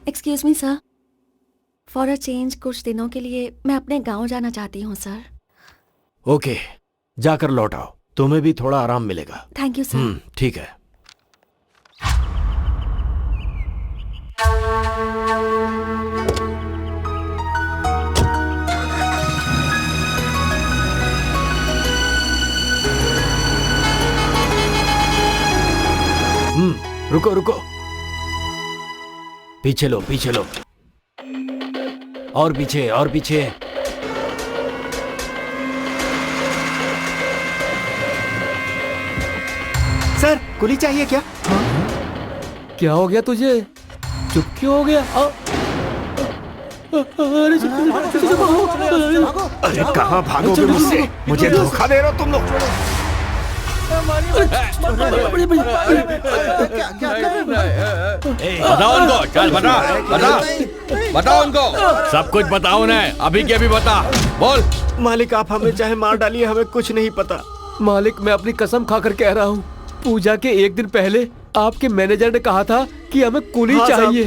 Excuse me sir, for a change कुछ दिनों के लिए मैं अपने गांव जाना चाहती हूँ सर। ओके, जाकर लौट आओ, तुम्हें भी थोड़ा आराम मिलेगा। Thank you sir. ठीक है। रुको रुको, पीछे लो पीछे लो, और पीछे और पीछे। सर, कुली चाहिए क्या? क्या हो गया तुझे? चुप क्यों हो गया? अरे कहाँ भागोगे मुझसे? मुझे धोखा दे रहे हो तुम लोग। बताओ उनको, चल बताओ उनको, सब कुछ बताओ उन्हें, अभी के अभी बता, बोल। मालिक, आप हमें चाहे मार डालिए, हमें कुछ नहीं पता। मालिक, मैं अपनी कसम खाकर कह रहा हूँ, पूजा के एक दिन पहले आपके मैनेजर ने कहा था कि हमें कुली चाहिए।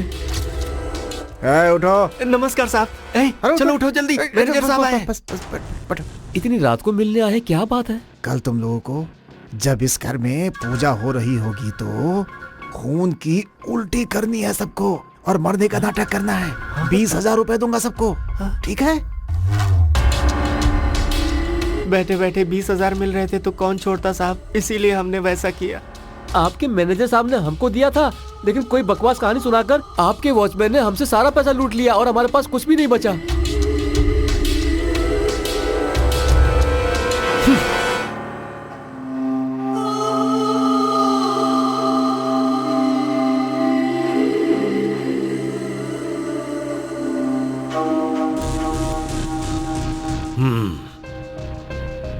उठो। नमस्कार साहब। चलो उठो जल्दी, मैनेजर साहब आए। बस, इतनी रात को मिलने आए, क्या बात है? कल तुम लोगों को जब इस घर में पूजा हो रही होगी तो खून की उल्टी करनी है सबको, और मरने का नाटक करना है। 20,000 रुपए दूंगा सबको, ठीक है? बैठे बैठे 20,000 मिल रहे थे तो कौन छोड़ता साहब, इसीलिए हमने वैसा किया। आपके मैनेजर साहब ने हमको दिया था, लेकिन कोई बकवास कहानी सुनाकर आपके वॉचमैन ने हमसे सारा पैसा लूट लिया और हमारे पास कुछ भी नहीं बचा।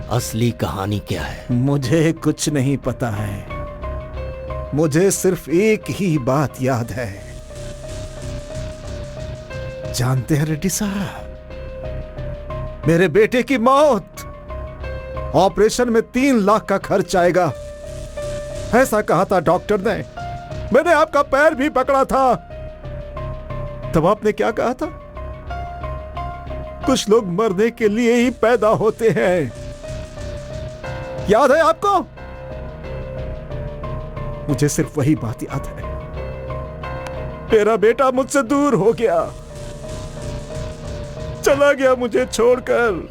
असली कहानी क्या है? मुझे कुछ नहीं पता है, मुझे सिर्फ एक ही बात याद है। जानते हैं रेड्डी साहब, मेरे बेटे की मौत, ऑपरेशन में 3 लाख का खर्च आएगा, ऐसा कहा था डॉक्टर ने। मैंने आपका पैर भी पकड़ा था, तब आपने क्या कहा था? कुछ लोग मरने के लिए ही पैदा होते हैं, याद है आपको? मुझे सिर्फ वही बात याद है। मेरा बेटा मुझसे दूर हो गया, चला गया मुझे छोड़कर।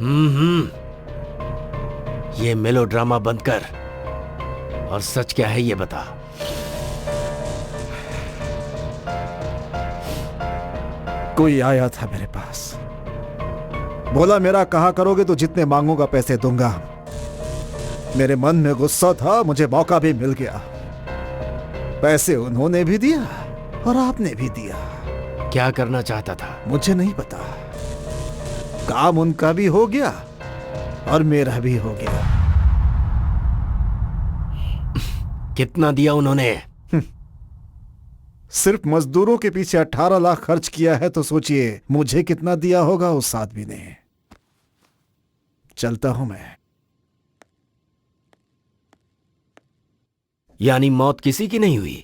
ये मेलोड्रामा बंद कर और सच क्या है ये बता। कोई आया था मेरे पास, बोला मेरा कहा करोगे तो जितने मांगूंगा पैसे दूंगा। मेरे मन में गुस्सा था, मुझे मौका भी मिल गया। पैसे उन्होंने भी दिया और आपने भी दिया। क्या करना चाहता था? मुझे नहीं पता। काम उनका भी हो गया और मेरा भी हो गया। कितना दिया उन्होंने? सिर्फ मजदूरों के पीछे 18 लाख खर्च किया है, तो सोचिए मुझे कितना दिया होगा उस आदमी ने। चलता हूं मैं। यानी मौत किसी की नहीं हुई?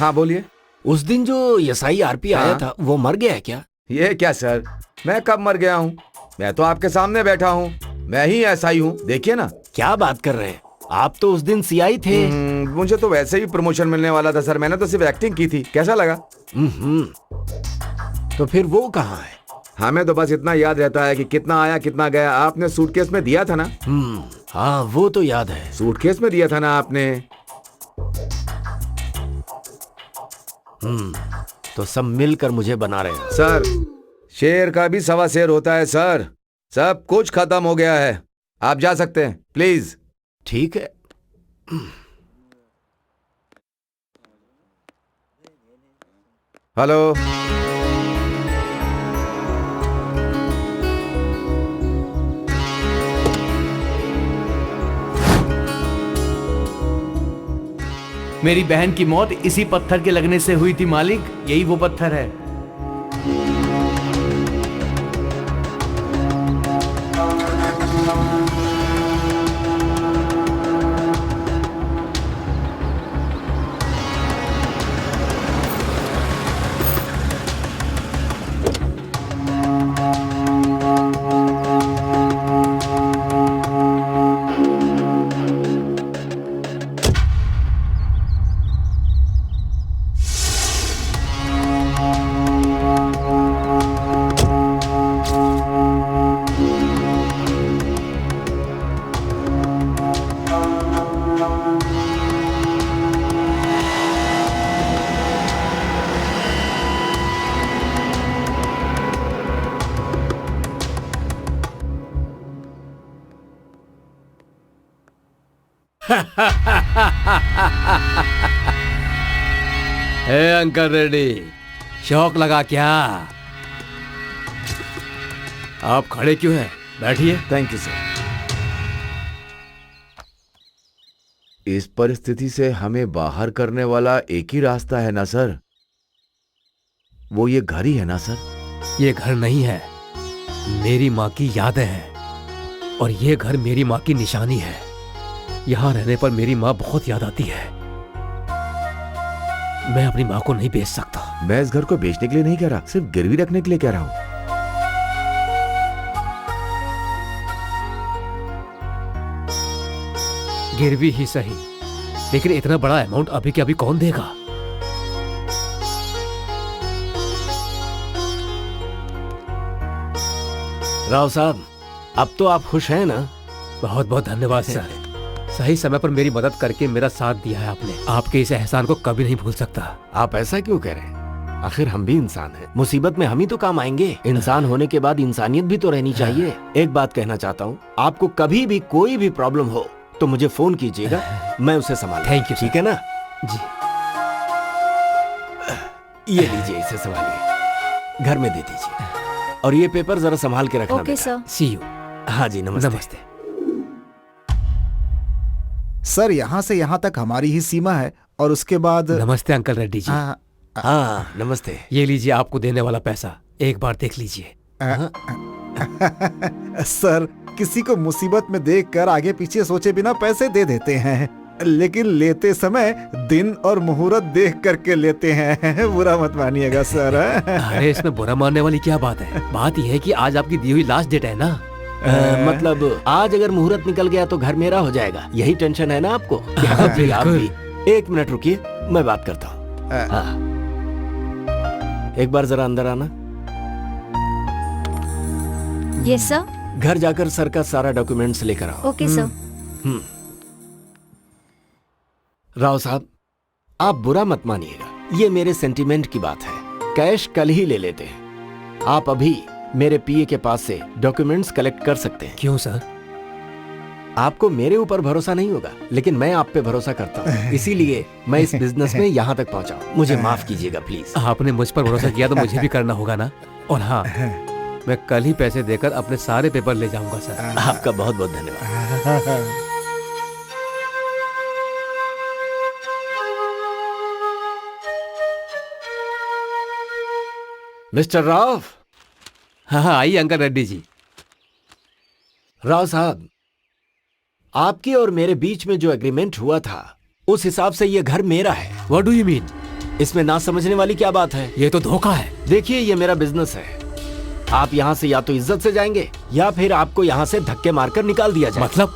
हाँ बोलिए। उस दिन जो एसआई आरपी आया हाँ। था वो मर गया है क्या? ये क्या सर, मैं कब मर गया हूँ? मैं तो आपके सामने बैठा हूँ, मैं ही एसआई हूँ, देखिए ना। क्या बात कर रहे हैं, आप तो उस दिन सीआई थे। मुझे तो वैसे ही प्रमोशन मिलने वाला था सर, मैंने तो सिर्फ एक्टिंग की थी। कैसा लगा? तो फिर वो कहाँ है? हमें तो बस इतना याद रहता है कि कितना आया कितना गया। आपने सूटकेस में दिया था ना? हाँ वो तो याद है। सूटकेस में दिया था ना आपने? तो सब मिलकर मुझे बना रहे हैं। सर, शेर का भी सवा शेर होता है सर। सब कुछ खत्म हो गया है, आप जा सकते हैं प्लीज। ठीक है। हेलो, मेरी बहन की मौत इसी पत्थर के लगने से हुई थी मालिक, यही वो पत्थर है। हे अंकल रेड्डी, शौक लगा क्या? आप खड़े क्यों हैं? बैठिए। Thank you sir. इस परिस्थिति से हमें बाहर करने वाला एक ही रास्ता है ना सर, वो ये घर ही है ना सर? ये घर नहीं है, मेरी माँ की यादें हैं, और ये घर मेरी माँ की निशानी है। यहाँ रहने पर मेरी माँ बहुत याद आती है। मैं अपनी माँ को नहीं बेच सकता। मैं इस घर को बेचने के लिए नहीं कह रहा, सिर्फ गिरवी रखने के लिए कह रहा हूँ। गिरवी ही सही, लेकिन इतना बड़ा अमाउंट अभी के अभी कौन देगा? राव साहब, अब तो आप खुश हैं ना? बहुत बहुत धन्यवाद सर, सही समय पर मेरी मदद करके मेरा साथ दिया है आपने। आपके इस एहसान को कभी नहीं भूल सकता। आप ऐसा क्यों कह रहे हैं? आखिर हम भी इंसान हैं, मुसीबत में हम ही तो काम आएंगे। इंसान होने के बाद इंसानियत भी तो रहनी चाहिए। एक बात कहना चाहता हूँ, आपको कभी भी कोई भी प्रॉब्लम हो तो मुझे फोन कीजिएगा, मैं उसे संभाल। Thank you. ठीक है ना जी। ये लीजिए, इसे संभालिए, घर में दे दीजिए, और ये पेपर जरा संभाल के रखना। Okay sir. See you. हाँ जी, नमस्ते। नमस्ते। सर, यहाँ से यहाँ तक हमारी ही सीमा है, और उसके बाद। नमस्ते अंकल रेड्डी जी। हाँ नमस्ते। ये लीजिए आपको देने वाला पैसा, एक बार देख लीजिए। सर, किसी को मुसीबत में देखकर आगे पीछे सोचे बिना पैसे दे देते हैं, लेकिन लेते समय दिन और मुहूर्त देख करके लेते हैं। बुरा मत मानिएगा सर। अरे इसमें बुरा मानने वाली क्या बात है? बात यह है कि आज आपकी दी हुई लास्ट डेट है ना। मतलब आज अगर मुहूर्त निकल गया तो घर मेरा हो जाएगा, यही टेंशन है ना आपको? आप भी। एक मिनट रुकिए, मैं बात करता हूँ। एक बार जरा अंदर आना। Yes sir. घर जाकर सर का सारा डॉक्यूमेंट्स लेकर आओ। Okay sir. राव साहब, आप बुरा मत मानिएगा, ये मेरे सेंटीमेंट की बात है। कैश कल ही ले लेते हैं। आप अभी मेरे पीए के पास से डॉक्यूमेंट्स कलेक्ट कर सकते हैं। क्यों सर? आपको मेरे ऊपर भरोसा नहीं होगा, लेकिन मैं आप पे भरोसा करता हूँ, इसीलिए मैं इस बिजनेस में यहाँ तक पहुँचा हूँ। मुझे माफ कीजिएगा प्लीज। आपने मुझ पर भरोसा किया तो मुझे भी करना होगा ना। और हाँ, मैं कल ही पैसे देकर अपने सारे पेपर ले जाऊंगा सर। आपका बहुत बहुत धन्यवाद। मिस्टर राव। हाँ हाँ, आइए अंकल रेड्डी जी। राव साहब, आपके और मेरे बीच में जो एग्रीमेंट हुआ था, उस हिसाब से ये घर मेरा है। What do you mean? इसमें ना समझने वाली क्या बात है? ये तो धोखा है। देखिए, ये मेरा बिजनेस है। आप यहाँ से या तो इज्जत से जाएंगे या फिर आपको यहाँ से धक्के मारकर निकाल दिया जाए।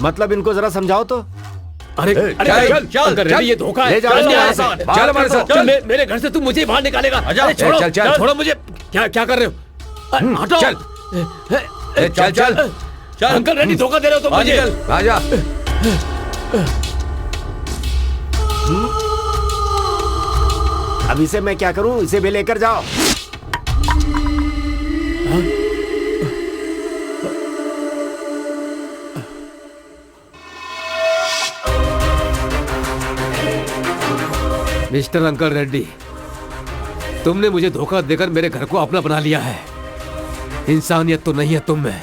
मतलब इनको जरा समझाओ तो। अरे चल, ये धोखा है। ले जाओ इसको यहाँ से। चल हमारे साथ, चल। मेरे घर से तू मुझे बाहर निकालेगा। अरे चल। छोड़ो मुझे। क्या कर रहे हो? हटो। चल। अंकल रेड्डी, धोखा दे रहे हो तुम मुझे। राजा, अब इसे मैं क्या करूं? इसे भी लेकर जाओ। मिस्टर अंकल रेड्डी, तुमने मुझे धोखा देकर मेरे घर को अपना बना लिया है। इंसानियत तो नहीं है तुम में।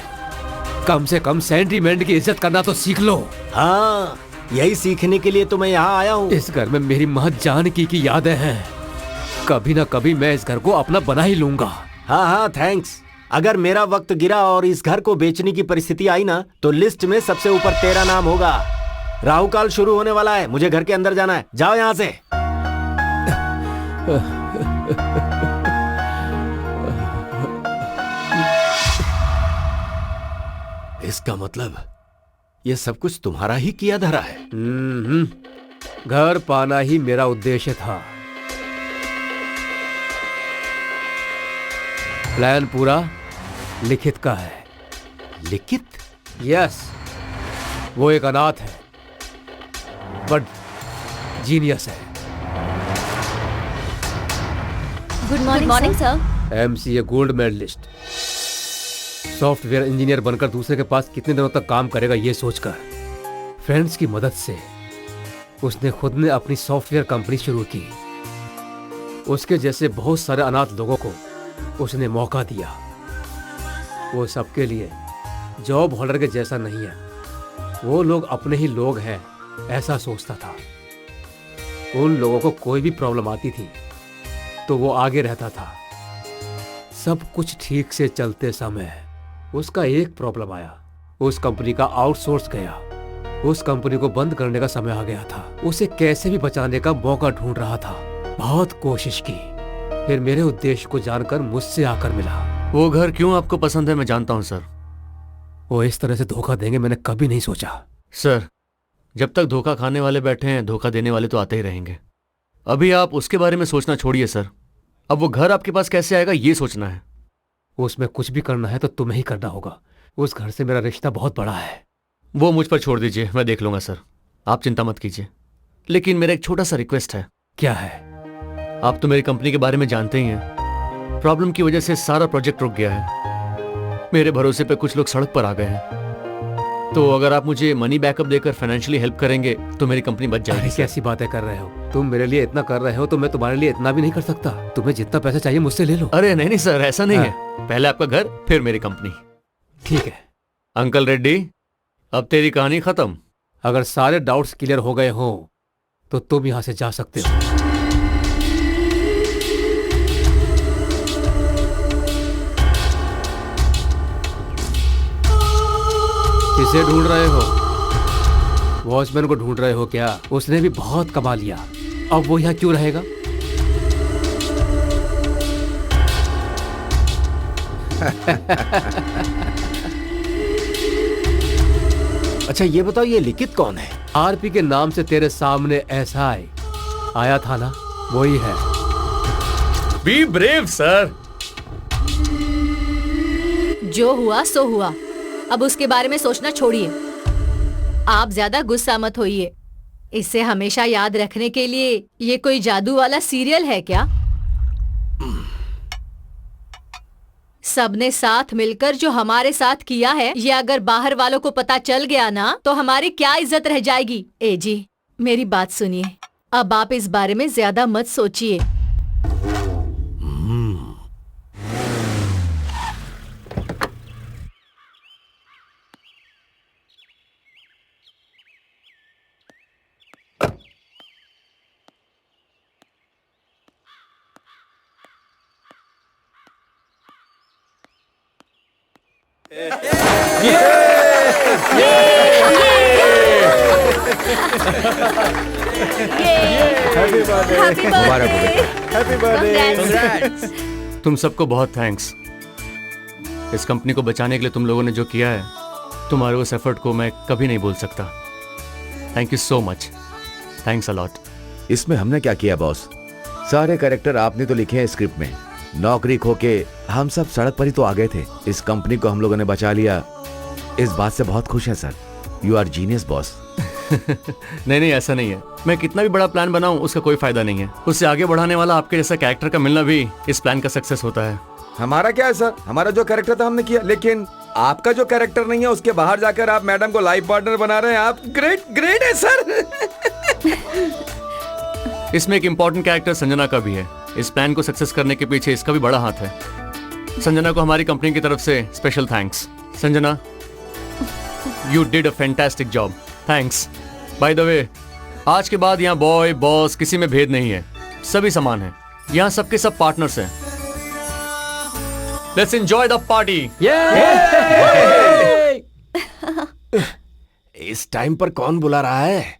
कम से कम सेंटीमेंट की इज्जत करना तो सीख लो। हाँ, यही सीखने के लिए तो मैं यहाँ आया हूँ। इस घर में मेरी माँ जानकी की यादें हैं। कभी ना कभी मैं इस घर को अपना बना ही लूंगा। हाँ, थैंक्स। अगर मेरा वक्त गिरा और इस घर को बेचने की परिस्थिति आई ना, तो लिस्ट में सबसे ऊपर तेरा नाम होगा। राहु काल शुरू होने वाला है, मुझे घर के अंदर जाना है। जाओ यहाँ से। इसका मतलब ये सब कुछ तुम्हारा ही किया धरा है। घर पाना ही मेरा उद्देश्य था। प्लान पूरा लिखित का है। लिखित? यस, वो एक अनाथ है बट जीनियस है। Good morning sir. MCA gold medallist, software engineer बनकर दूसरे के पास कितने दिनों तक काम करेगा ये सोचकर फ्रेंड्स की मदद से उसने खुद ने अपनी सॉफ्टवेयर कंपनी शुरू की। उसके जैसे बहुत सारे अनाथ लोगों को उसने मौका दिया। वो सबके लिए जॉब होल्डर के जैसा नहीं है, वो लोग अपने ही लोग हैं ऐसा सोचता था। उन लोगों को कोई भी प्रॉब्लम आती थी तो वो आगे रहता था। सब कुछ ठीक से चलते समय उसका एक प्रॉब्लम आया। उस कंपनी का आउटसोर्स गया। उस कंपनी को बंद करने का समय आ गया था। उसे कैसे भी बचाने का मौका ढूंढ रहा था। बहुत कोशिश की, फिर मेरे उद्देश्य को जानकर मुझसे आकर मिला। वो घर क्यों आपको पसंद है मैं जानता हूं सर। वो इस तरह से धोखा देंगे मैंने कभी नहीं सोचा। सर, जब तक धोखा खाने वाले बैठे हैं, धोखा देने वाले तो आते ही रहेंगे। अभी आप उसके बारे में सोचना छोड़िए सर। अब वो घर आपके पास कैसे आएगा ये सोचना है। उसमें कुछ भी करना है तो तुम्हें ही करना होगा। उस घर से मेरा रिश्ता बहुत बड़ा है। वो मुझ पर छोड़ दीजिए, मैं देख लूंगा सर। आप चिंता मत कीजिए। लेकिन मेरा एक छोटा सा रिक्वेस्ट है। क्या है? आप तो मेरी कंपनी के बारे में जानते ही हैं। प्रॉब्लम की वजह से सारा प्रोजेक्ट रुक गया है। मेरे भरोसे पे कुछ लोग सड़क पर आ गए हैं। तो अगर आप मुझे मनी बैकअप देकर फाइनेंशियली हेल्प करेंगे तो मेरी कंपनी बच जाएगी। कैसी बातें कर रहे हो तुम? मेरे लिए इतना कर रहे हो तो मैं तुम्हारे लिए इतना भी नहीं कर सकता। तुम्हें जितना पैसा चाहिए मुझसे ले लो। अरे नहीं सर, ऐसा नहीं है। पहले आपका घर फिर मेरी कंपनी। ठीक है अंकल रेड्डी, अब तेरी कहानी खत्म। अगर सारे डाउट्स क्लियर हो गए हो तो तुम यहां से जा सकते हो। किसे ढूंढ रहे हो? वॉचमैन को ढूंढ रहे हो क्या? उसने भी बहुत कमा लिया, अब वो यहाँ क्यों रहेगा? अच्छा ये बताओ, ये लिखित कौन है? आरपी के नाम से तेरे सामने एसआई आया था ना, वही है। Be brave sir. जो हुआ सो हुआ, अब उसके बारे में सोचना छोड़िए। आप ज्यादा गुस्सा मत होइए। इसे हमेशा याद रखने के लिए ये कोई जादू वाला सीरियल है क्या? सबने साथ मिलकर जो हमारे साथ किया है, ये अगर बाहर वालों को पता चल गया ना तो हमारी क्या इज्जत रह जाएगी। ए जी, मेरी बात सुनिए। अब आप इस बारे में ज्यादा मत सोचिए। हैप्पी बर्थडे, हैप्पी मुबारक हो बर्थडे। बेटा। Happy birthday. तुम सबको बहुत थैंक्स। इस कंपनी को बचाने के लिए तुम लोगों ने जो किया है, तुम्हारे उस एफर्ट को मैं कभी नहीं भूल सकता। Thank you so much. Thanks a lot. इसमें हमने क्या किया बॉस? सारे कैरेक्टर आपने तो लिखे हैं स्क्रिप्ट में। नौकरी खो के हम सब सड़क पर ही तो आ गए थे। इस कंपनी को हम लोगों ने बचा लिया, इस बात से बहुत खुश है sir. You are genius boss. नहीं, ऐसा नहीं है। मैं कितना भी बड़ा प्लान बनाऊं उसका कोई फायदा नहीं है। उससे आगे बढ़ाने वाला आपके जैसा कैरेक्टर का मिलना भी इस प्लान का सक्सेस होता है। हमारा क्या है सर, हमारा जो कैरेक्टर था हमने किया, लेकिन आपका जो कैरेक्टर नहीं है उसके बाहर जाकर आप मैडम को लाइफ पार्टनर बना रहे हैं। आप ग्रेट ग्रेट है सर। इसमें एक इम्पोर्टेंट कैरेक्टर संजना का भी है। इस प्लान को सक्सेस करने के पीछे इसका भी बड़ा हाथ है। संजना को हमारी कंपनी की तरफ से special thanks. Sanjana, you did a fantastic job. Thanks. By the way, आज के बाद यहाँ बॉय बॉस किसी में भेद नहीं है, सभी समान हैं। यहाँ सबके सब पार्टनर्स हैं। Let's enjoy the party. इस टाइम पर कौन बुला रहा है?